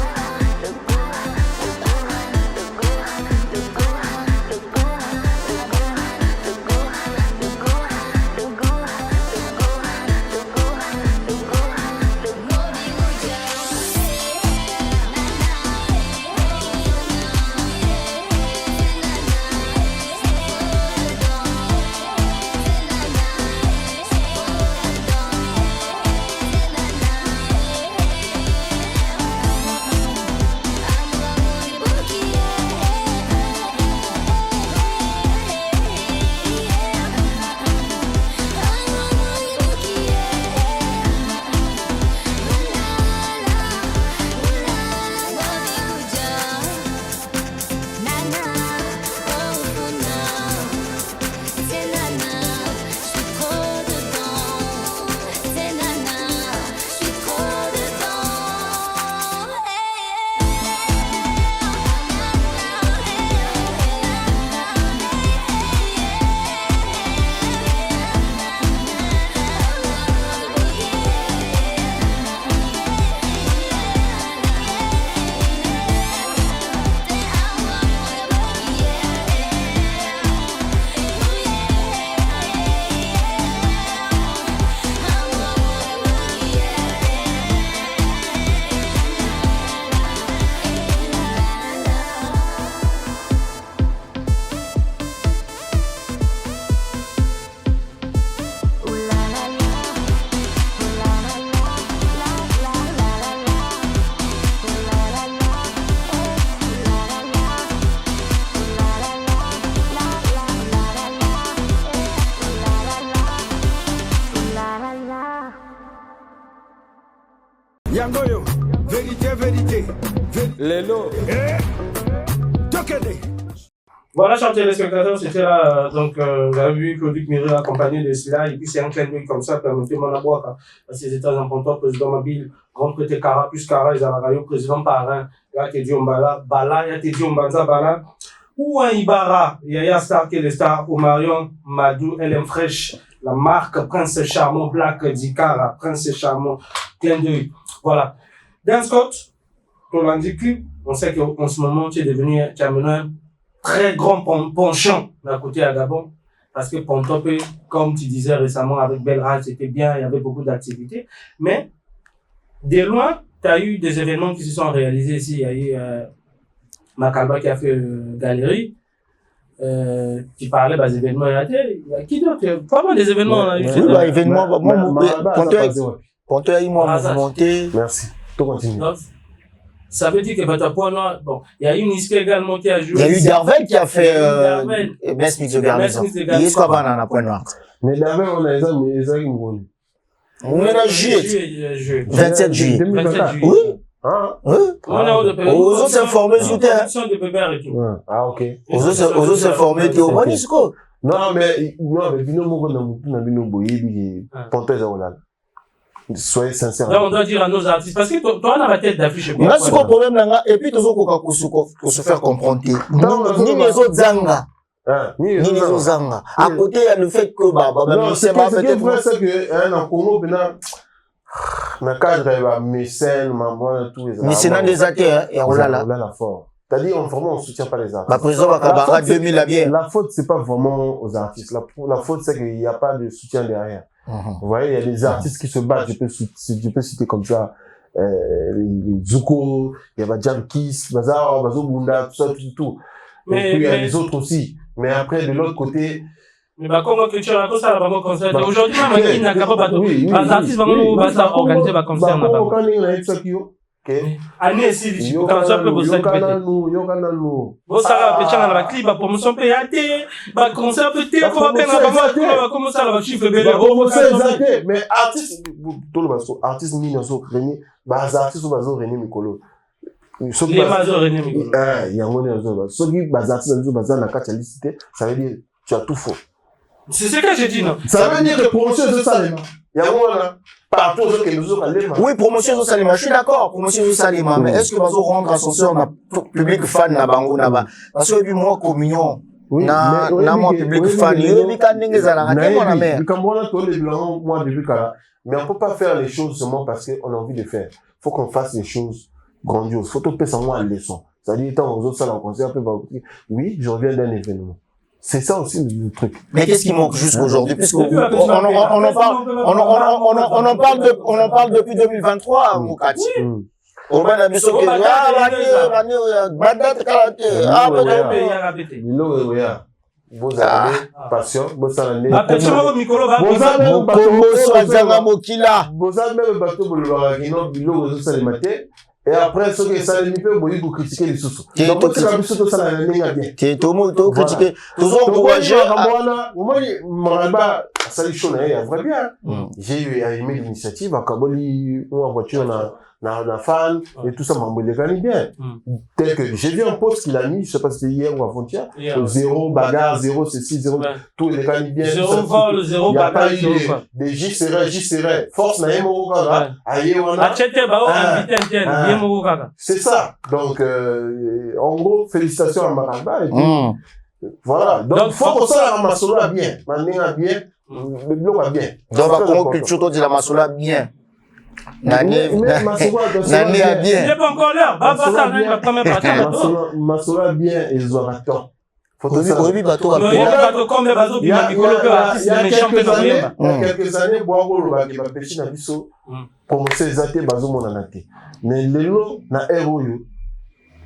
Yangoyo, vérité, vérité. Lelo. Tokede. Voilà, chers téléspectateurs, c'était là, donc, vous avez vu que Luc Miri a accompagné de cela, et puis c'est un clin d'œil comme ça, permettez-moi d'avoir, parce que c'était important, président Mabile, grand prêté Kara, plus Kara, ils avaient président parrain, là, Teddy Ombala, Bala, ya Teddy Ombanza, Bala, ou un Ibara, Yaya Star, qui est le star, Omarion, Madou, LM Fresh, la marque Prince Charmant, Black Dikara, Prince Charmant, clin d'œil, voilà. Dan Scott, Tolandi Club, on sait qu'en ce moment, tu as mené un très grand penchant d'un côté à Gabon. Parce que Pontop, comme tu disais récemment avec Belral, c'était bien, il y avait beaucoup d'activités. Mais, de loin, tu as eu des événements qui se sont réalisés ici. Il y a eu Makalba qui a fait galerie. Tu parlais des événements ratés. Il y a qui d'autre? Pas mal des événements. Oui, événements. Pontop a eu moi mouvementé. Merci. Tout continue. Ça veut dire que Batapoana, bon, il y a eu Niske également qui a joué. Il y a eu Darvel qui a fait Best Mix de Garnison. Il y a quoi dans la Pointe Noire? Mais Darvel, on a les hommes, mais les hommes, on est en juillet. 27 juillet. 2024. Oui. Oui. On a aux autres s'informer sur terre. Ah, ok. Aux autres s'informer sur Monisco. Non, mais, Bino Mogo n'a Bino Boye, Pontoise à Olal. Soyez sincères. Là, on doit dire à nos artistes, parce que toi, on a la tête d'affiche. On a ce problème là, et puis, tous pour se faire comprendre. Ni les autres Zanga. Ni les autres Zanga. À côté, il y a le fait que, non, c'est pas peut-être. C'est que, en Congo, na cadre, mécène, tous les artistes. Mécène des artistes, et on l'a là. C'est-à-dire, vraiment, on soutient pas les artistes. Ma président Bakabara 2000 à bien. La faute, c'est pas vraiment aux artistes. La faute, c'est qu'il n'y a pas de soutien derrière. Vous voyez, il y a des artistes qui se battent, je peux citer comme ça, les Zuko, il y a Jam Kiss, Bazar, Bazo Bunda, tout ça, tout. Et puis il y a les autres aussi. Mais après, de l'autre côté, mais Congo Culture, tout ça, vraiment concert. Aujourd'hui, il n'y a pas de les artistes vont organiser un concert. Année si tu quand ça peut vous ça vous ça peut changer la clip pour me son PAT ba concert peut-être pour ben va commencer à chiffre belé mais artiste tout le monde artiste minoso venir ba artiste bazo venir mikolo les bazo venir mikolo il y a mon bazo so qui ba artiste bazo na kacha licité ça veut dire tu as tout faux c'est ce que j'ai dit non ça veut dire que promotion de ça il y a moi là partout que nous allons. Oui, promotion de Salima, je suis d'accord, promotion de Salima, mais est-ce que vas-y rendre ascenseur na public fan na bango na ba? Parce que moi communion na moi public fan, il y a des gens à la radio na mère. Mais on peut pas faire les choses seulement parce qu'on a envie de faire. Faut qu'on fasse les choses grandioses. Faut tout passer en moi une leçon. C'est-à-dire tant aux autres salles en concert, oui, je reviens d'un événement. C'est ça aussi le truc. Mais qu'est-ce qui manque jusqu'aujourd'hui? Puisque on en parle depuis 2023, Moukati. On va la mission que vous avez passion, vous avez et après, ce que ça limite, vous critiquer les sous. Donc, c'est comme ça que ça l'a bien. T'es tout le monde critiqué. Toujours encouragé. Moi, ça les choses, il y a vrai bien. J'ai aimé l'initiative, à Kaboli, en voiture, na fan, et tout ça, m'a gagné bien. Tel que j'ai vu un post qu'il a mis, je sais pas si c'était hier ou avant-hier, 0 bagarre, 0 ceci, 0, tout les gagné bien. 0 vol, 0 bagarre, des J serait, force, n'a rien au Kara, aïe, on a. C'est ça. Donc, en gros, félicitations à Maraba, et puis, voilà. Donc, faut qu'on soit à Massola bien. Manéa bien, le bloc va bien. Donc, la Congo Culture, toi, dis la Massola bien. Nani a bien. Il n'est pas encore là. La première partie. Massola bien et Zoraton. Il y a quelques années, pour ces athées, mais les lots na Eroyo,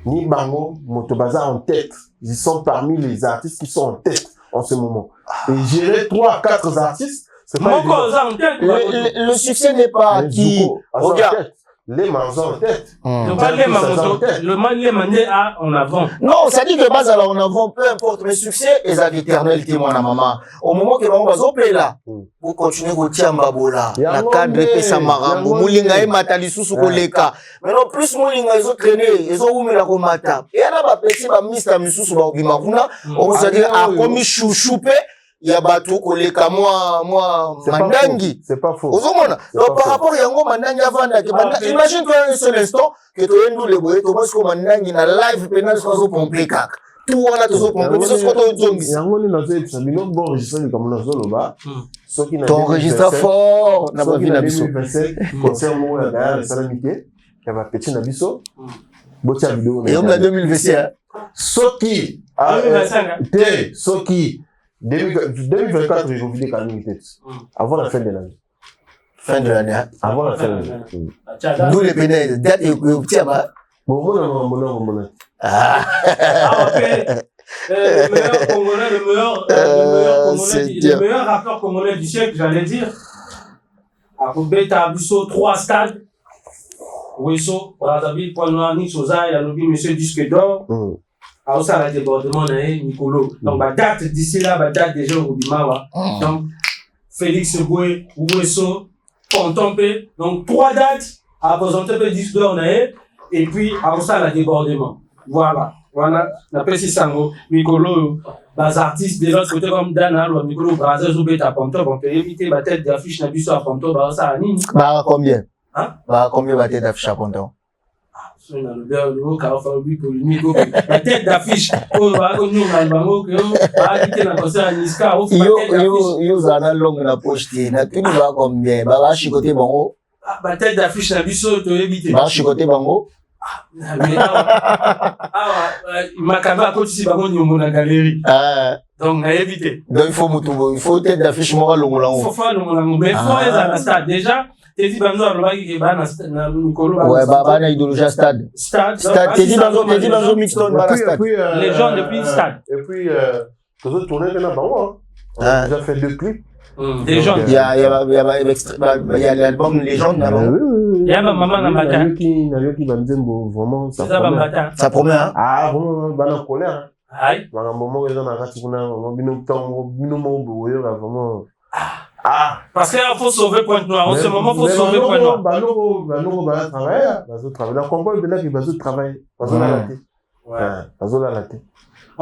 ni Bango, Motobaza en tête. Ils sont parmi les artistes qui sont en tête en ce moment. Et gérer 3 à 4 artistes, c'est pas le succès n'est pas acquis. Regarde. Les mangeants en tête. Le mal les mandé à en avant. Non, ça dit de base alors en avant, peu importe, mais succès est l'éternel témoin à maman. Au moment que maman va zopler là, vous continuez au tiambabola, la cadre et sa marambo, moulinga et matali sous koleka. Maintenant, plus moulinga ils ont traîné, ils ont ouvert la komata. Et là, ba petit ba mista misusu ba obimakuna, on va dire à comme chouchoupé. Il y a bateau koleka moi mandangi. C'est pas faux. Donc par rapport à yango mandangi avant imagine qu'un seul instant que tu es nous les boys to parce que mandangi na live pénal soit pomper kaka. Tout on a toujours pomper parce que to zongi. Yango ni na zé ça bino bon registre comme na zolo ba. Ton registre fort na ba vina biso. Concert moi là la salamité. Il y a petit na biso. Botia vidéo. Et on a 2021. Soki. 2025. Soki. 2024, ils vont vider quand même tête. Avant la fin de l'année. Fin de l'année. Avant la fin de l'année. D'où les pénèdes. Date et Bon. Ah, ok. Le meilleur Congolais, le meilleur rappeur congolais du siècle, j'allais dire. Akubeta Abisso, 3 stades. Wesso, Brazzaville, Pointe-Noire, Nice, Oza, il a nommé Monsieur Disque d'Or. A aussi à la débordement, Nicolo. Donc, ma date d'ici là, ma date déjà au Bimawa. Donc, Félix Boué, Wesso, Pontompe. Donc, 3 dates à présenter le Disque d'Or, et puis, à aussi à la débordement. Voilà. N'apprécie Sango, Nicolo, les artistes de l'autre côté comme Dana, ou Nicolo, Brazil, Zoubeta, Pontompe, on peut éviter ma tête d'affiche, n'a plus sur Pontompe, ça à Nini. Bah, combien? Hein? Bah, combien va tête d'affiche à Pontompe? La tête d'affiche, on va nous on va quitter la concert à Niska, on a longue la poche, na tout va combien? Bah, chicoté bango. La tête d'affiche, la biseau, tu éviter. Bah, chicoté bango. Il m'a qu'à à côté si bango ni mon galerie. Donc, à éviter. Donc, il faut tête d'affiche moi longue. Il faut faire longue, mais il faut aller à la stade. Déjà, t'es dit, bango, na Nicolo. Ouais, bah, na idéologie stade. Stade, t'es dit, bango, mixton, bah, stade. Les gens depuis stade. Et puis, tu as tourné dans la bango, on a déjà fait 2 clips. Des gens. Il y a l'album Légende là-bas. Il y a ma maman dans ma tête. Vraiment, ça promet, hein? Ah, vraiment, en colère. Aïe. Dans un moment, ils ont arrêté vraiment. Parce qu'il faut sauver Pointe-Noire. En ce moment, il faut sauver Pointe-Noire.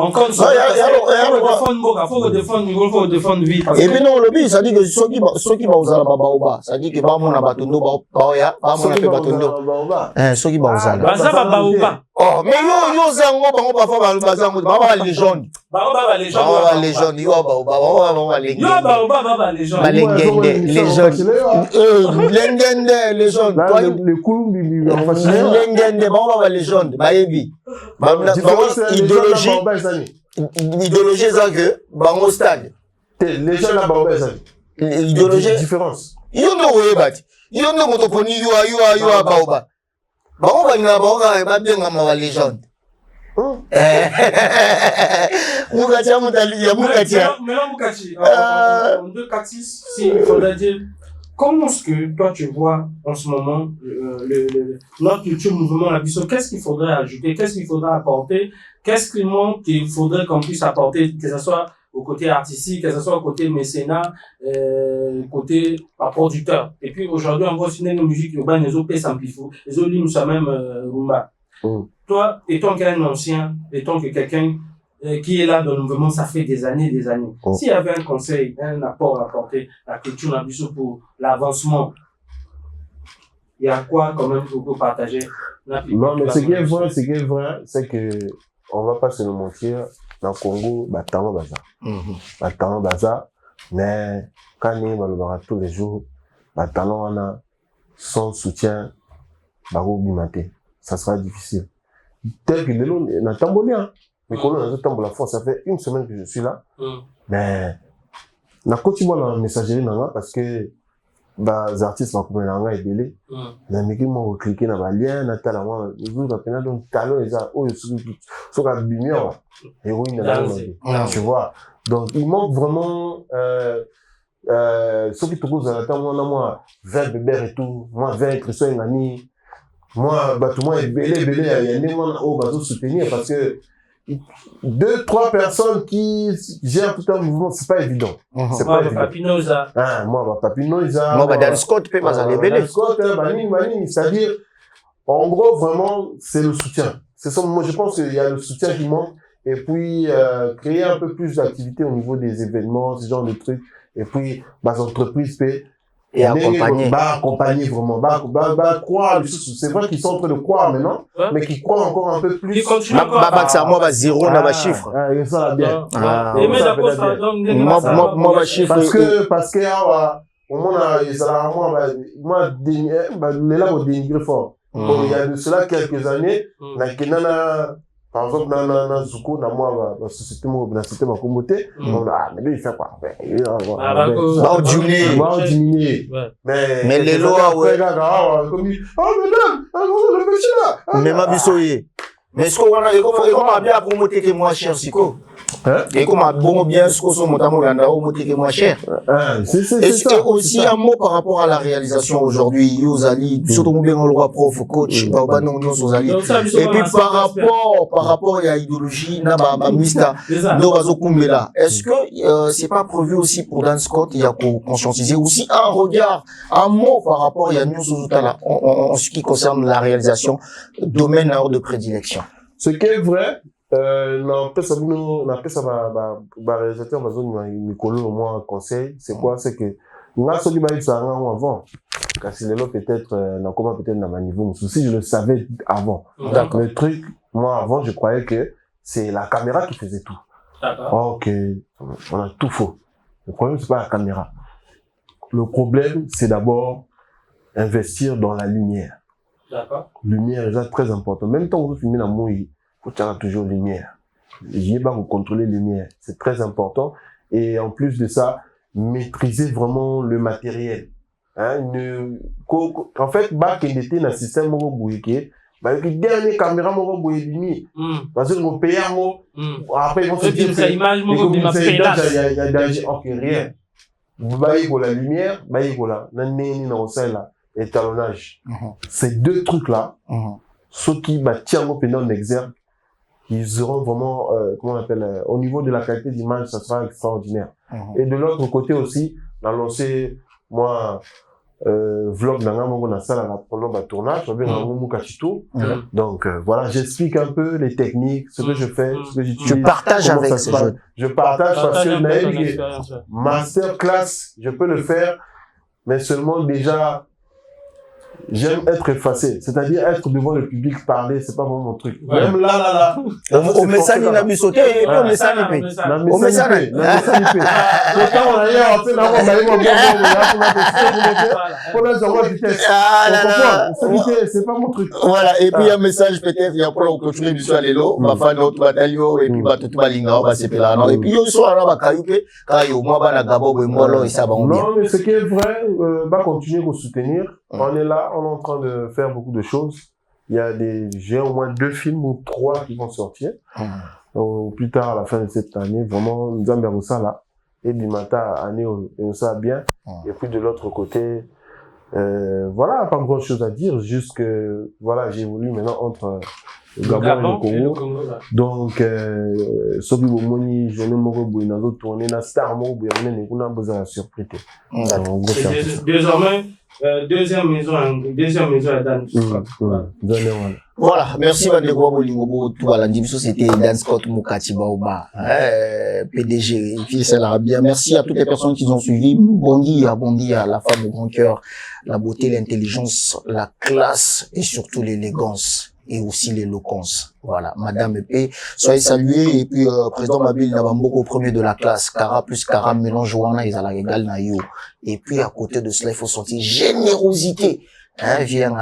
On compte sur faut défendre vite. Et puis non, le but, ça dit que ceux qui vont usala babaoba, ça dit que ba mona batondo ba ya, ba mona pe batondo. Ceux qui vont usala. Baza babaoba. Oh, mais yo zango bango ba fa ba zango, ba légende. Ba légende, yo ba légende. Yo ba légende. Ba légende, légende. Le Kulumbi, légende, ba légende, ba yebi. Ba idéologie ça que bango stade les gens là bango ça idéologie différence yo no we bati yo no motoponi yo baoba bango bana bango ba benga ma légende mukatia mutali ya mukatia en 246 si il faudrait dire comment est-ce que toi tu vois en ce moment notre culture mouvement la biseau, qu'est-ce qu'il faudrait ajouter, qu'est-ce qu'il faudrait apporter, qu'est-ce qu'il faudrait qu'on puisse apporter, que ce soit au côté artistique, que ce soit au côté mécénat, côté producteur. Et puis aujourd'hui on voit une musique urbaine, les autres s'amplifient, les autres nous sommes même rumba. Toi, étant qu'un ancien, étant que quelqu'un qui est là dans le mouvement, ça fait des années. S'il y avait un conseil, un apport à apporter à la culture Nabiso pour l'avancement, il y a quoi quand même pour partager? Non, mais ce qui est vrai, c'est que on va pas se le mentir, dans le Congo, talent baza, mais quand on va tous les jours, talent on a sans soutien, ça sera difficile. Tel que le n'a tambolé, hein. Mais quand on a tambolé la force, ça fait 1 semaine que je suis là. Mais, on a continué la messagerie parce que, les artistes vont couper l'anga et délai. Mais, ils vont cliquer dans le lien, ils vont appeler donc talent, ils ont, sur la lumière, héroïne, tu vois. Donc, il manque vraiment, ceux qui te posent à la table, moi, vers bébé et tout, moi, vers Christophe et Nani, moi, tout le monde est belé, il y a des gens qui soutenir parce que 2-3 personnes qui gèrent tout un mouvement, c'est pas évident. C'est pas évident. Papinoza. Moi, Papinoza. Moi, Dan Scott, c'est-à-dire, en gros, vraiment, c'est le soutien. C'est ça, moi, je pense qu'il y a le soutien qui manque. Et puis, créer un peu plus d'activité au niveau des événements, ce genre de trucs. Et puis, les entreprises et accompagner vraiment, croire, c'est vrai qu'ils sont en train de croire maintenant, mais qui croient encore un peu plus. Moi, zéro, on a chiffre. Ça va bien. Moi, chiffre. Parce que, au moins, moi, les là, au dénigrer fort. Bon, il y a de cela quelques années, par exemple, dans Zuko, dans moi, la société, la système en communauté, on a, mais lui, il fait quoi? Bah, diminuer. Mais les lois, ouais. Mais ma bisoye. Mais est-ce qu'on a bien promoté que moins cher, Siko? Et comme a bon bien ce qu'on se monte à Molanda, au moté que moins cher. Est-ce que aussi un mot par rapport à la réalisation aujourd'hui, Yozali, surtout bien le roi prof, coach, Baba non, Yozali. Et puis par rapport à l'idéologie, n'a pas mista, Novazo Kumbela. Est-ce que c'est pas prévu aussi pour Dan Scott, il y a qu'on conscientiser aussi un regard, un mot par rapport à New Suzutala en ce qui concerne la réalisation, domaine de prédilection. Ce qui est vrai, n'empêche ça ma réalisateur ma zone Mikolo au moins conseil c'est quoi, c'est que nous avons celui qui ça avant quand c'est là peut-être dans comment peut-être dans ma niveau souci je le savais avant. D'accord. Le truc moi avant je croyais que c'est la caméra qui faisait tout. D'accord. OK, on a tout faux. Le problème c'est pas la caméra. Le problème c'est d'abord investir dans la lumière. D'accord. Lumière est déjà très important. Même quand vous filmez dans mouille, faut avoir toujours lumière. J'y pas vous contrôler lumière, c'est très important. Et en plus de ça, maîtriser vraiment le matériel. Hein, en fait, back in the day, dans le système moko bouillé, bah le dernier caméra moko bouillé dimi. Parce que mon payant après ils vont se dire que image moko bima pélasse. Il y a danger, ok rien. Bah il faut la lumière, bah il faut la nani na osai là, étalonnage. Ces deux trucs là, ceux qui bah tiennent au en exergue, ils auront vraiment, comment on appelle, au niveau de la qualité d'image, ça sera extraordinaire. Et de l'autre côté aussi, dans lancé, moi, vlog dans la salle pendant ma tournage, donc voilà, j'explique un peu les techniques, ce que je fais, ce que j'utilise. Je partage avec ces jeunes. Je partage parce que masterclass, je peux le faire, mais seulement déjà, j'aime être effacé, c'est-à-dire être devant le public, parler, c'est pas vraiment mon truc. Ouais. Même là. On met ça dans la sauté et puis on met ça dans le on met ça dans quand on a eu en fait là on va c'est pas mon truc. Voilà, et puis un message peut-être il y a pour la clôturer du soir l'élo, ma fan notre bataillon et puis ba tout balinga ba c'est là non et puis yo soir là ba kayupe kayo moi ba na gabo et moi là et ça va bien. Non mais ce qui est vrai va continuer à soutenir. On est là, on est en train de faire beaucoup de choses. J'ai au moins 2 films ou 3 qui vont sortir. Plus tard, à la fin de cette année, vraiment, nous avons ça là. Et du matin, année, on ça bien. Et puis de l'autre côté, voilà, pas grand chose à dire, juste que, voilà, j'ai évolué maintenant entre le Gabon et le Congo. Donc, Sobi Bomoni, je ne me rebouille dans d'autres tournées, la star, moi, on a besoin de surprise. Désormais, deuxième maison à Dan. Voilà, merci Bandegwa Bolingobo, tout à l'individu, c'était Dan Scott Mukati Baoba, PDG, et puis c'est bien. Merci à toutes les personnes qui ont suivi. Bondi à la femme de grand cœur, la beauté, l'intelligence, la classe et surtout l'élégance. Et aussi l'éloquence. Voilà. Madame EP, soyez salués. Et puis, président Mabil Nabamboko, premier de la classe. Kara plus Kara, mélange Wana, ils ont la régale na yo. Et puis, à côté de cela, il faut sentir générosité. Hein, vient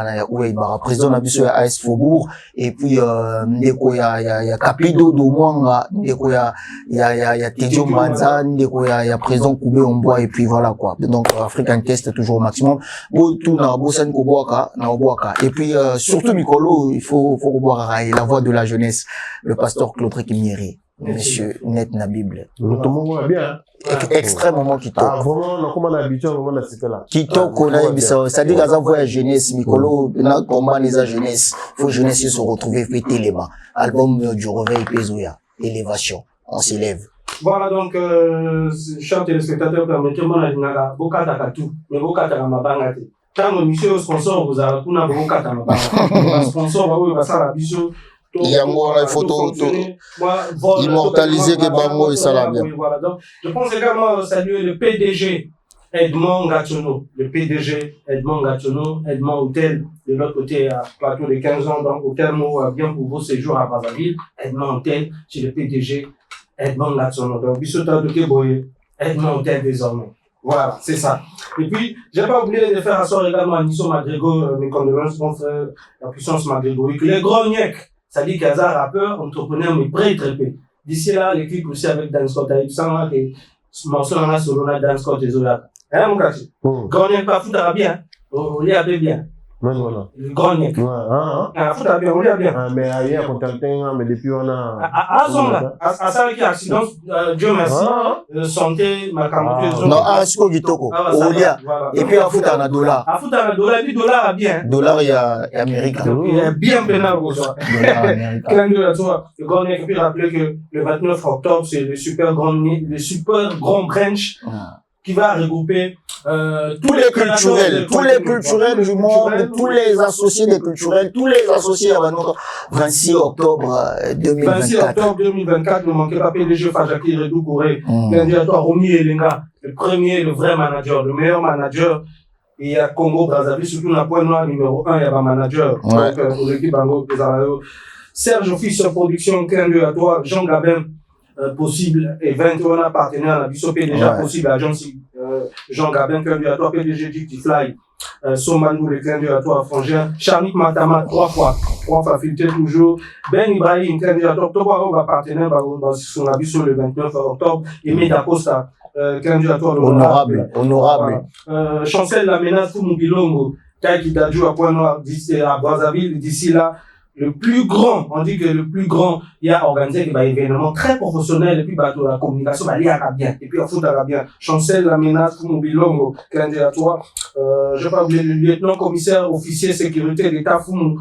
président Nabiso ya AS Faubourg. Et puis, ndeko ya Kapido Domwanga, ndeko ya Tedio Manza, ndeko ya président Koubé Omboa. Et puis, voilà, quoi. Donc, African Test, toujours au maximum. Tout na Bosan Koboaka, na Oboaka. Et puis, surtout, Mikolo, il faut boire la voix de la jeunesse. Le pasteur Claude Kimieri. Monsieur Net na Bible. Tout le monde va bien. Extrêmement kitoko. Ah, vraiment, comment on a habitué, vraiment, on a cité là. Kitoko, c'est-à-dire, quand on voit la jeunesse, Mikolo, comment les jeunesse, faut jeunesse se retrouver, fêter les mains. Album du réveil, Pézouya. Élévation. On s'élève. Voilà, donc, chers téléspectateurs, permettez-moi de Bokata Katou, mais Bokata Mabangate. Quand monsieur sponsor, vous avez un Bokata Mabangate. Sponsor, vous avez un bisou. Il y a moi la photo immortalisée que Bango et Salah bien. Voilà, donc, je pense également saluer le PDG Edmond Gatono. Le PDG Edmond Gatono, Edmond Hôtel, de l'autre côté à plateau de 15 ans, donc Hôtel Mo, bien pour vos séjours à Brazzaville. Edmond Hôtel, c'est le PDG Edmond Gatono. Donc, Bissota de Keboye, Edmond Hôtel désormais. Voilà, c'est ça. Et puis, j'ai pas oublié de faire asseoir également à Nisso Madrigo, mes condoléances, mon frère, la puissance Madrigo. Et que les gros nièques, ça dit qu'il y a un rappeur, entrepreneur, mais pré-trépé. D'ici là, l'équipe aussi avec Dan Scott, avec ça, et morceau dans la solo, Dan Scott et Zola. Hein, mon caché? Grand nièque, pas foutre à bien. On l'y avait bien. Voilà. Le grand nièque. Ouais, Foutre à bien, on l'y a bien. mais hier, on t'entend, mais depuis on a. À ça, qui a accident, Dieu merci, santé, ma camouflage. Non, à Siko Gitoko. Olia. Et puis à foutre à dollar. À foutre à dollar, et puis dollar à bien. Dollar, il y a américain. Il est bien pénal pour ça. Dollar américain. Clin d'œil à toi. Le grand nièque, puis rappeler que le 29 octobre, c'est le super grand brunch qui va regrouper tous les culturels du monde, tous les associés des culturels, tous les associés à notre 26 octobre 2024. 26 octobre 2024, ne manquez pas PDG Fajaki Redou Kouré. Clin d'œil à toi, Romy Elenga, le premier, le vrai manager, le meilleur manager. Et il y a Congo, Brazzaville, surtout dans le point noir numéro 1, il y a un manager. Ouais. Donc, pour l'équipe Bango, Serge Office Production, clin d'œil à toi, Jean Gabin, possible, et 21 partenaires, la BISOP déjà possible, agence, Jean Gabin, clin d'œil à toi, PDG Dicty Fly, Somanou, le clin d'œil à toi, Frangien, Charnik Matama, 3 fois filtré toujours, Ben Ibrahim, clin d'œil à toi, Tobaro, partenaire, dans son avis sur le 29 octobre, et Meda Costa, clin d'œil à toi, honorable. Voilà. Chancel la menace pour Mubilongo, Taïki Dadjou à Point-Noir, à Brazzaville, d'ici là, le plus grand, on dit que le plus grand, il a organisé un événement très professionnel, et puis la communication, il y a bien, et puis il faut bien. Chancel la menace pour Mubilongo, clin d'œil à toi, je vais pas oublier le lieutenant-commissaire officier sécurité d'État Foumou,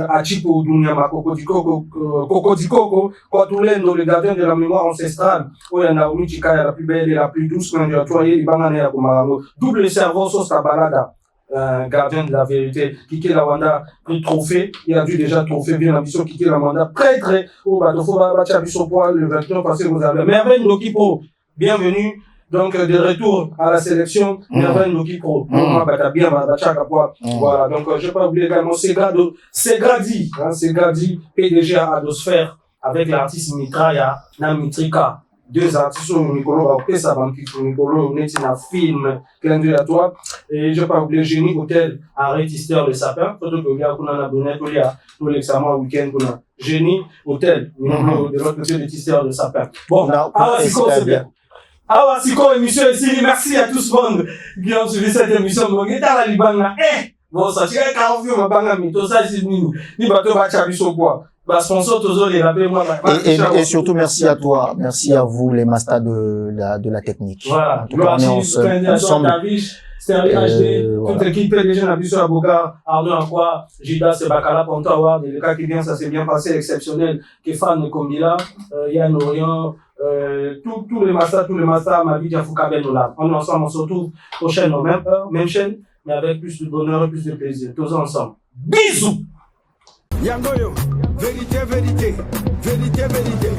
Achipo Dunyama Koko Dikoko, Kwatulendo, le gardien de la mémoire ancestrale, Oya Naomi Chikaya, la plus belle et la plus douce, clin d'œil à toi, Ibangane Yakumarango, double cerveau, sauce balada. Gardien de la vérité, Kiki Lawanda, pris trophée, il a dû déjà trophée, bien ambition, Kiki Lawanda, prêtre, au Batofo, Bachabiso Poil, le 29, passé vous avez. Merveille Nokipo, bienvenue, donc de retour à la sélection, Merveille Nokipo, moi, Batabia, Bachaka Poil, voilà, donc je ne vais pas oublier également Segradi, PDG à Adosphère, avec l'artiste Mitraya, Namitrika. 2 artistes au Nicolo, Nicolo, Netina Film, clin d'œil à toi. Et je ne vais pas oublier Génie Hôtel, arrêt Tisteur de Sapin. Surtout que là, on a abonné pour l'examen week-end. Génie Hôtel, de l'autre côté de Tisteur de Sapin. Bon, Siko, c'est bien. Siko, émission ici. Merci à tous qui ont suivi cette émission. Bon, il y a la Libana. Bon, ça, c'est un film, ma banga, mais tout ça, c'est ni bateau, Bachabiso, quoi. Et surtout, merci à toi, merci à vous, les masters de la technique. Voilà. En tout cas, on est ensemble. Sterling HD, toute l'équipe PDG Nabiso Aboka, Arnaud Akwa, Gida Sebakala, Ponto Award, le cas qui vient, ça s'est bien passé, exceptionnel, Kefan Kombila, Yann Orient, tous les masters, ma vie, Jafouka Benola. On est ensemble, on se retrouve prochaine, même heure, même chaîne, mais avec plus de bonheur et plus de plaisir. Tous ensemble. Bisous! Yangoyo, vérité, vérité, vérité, vérité.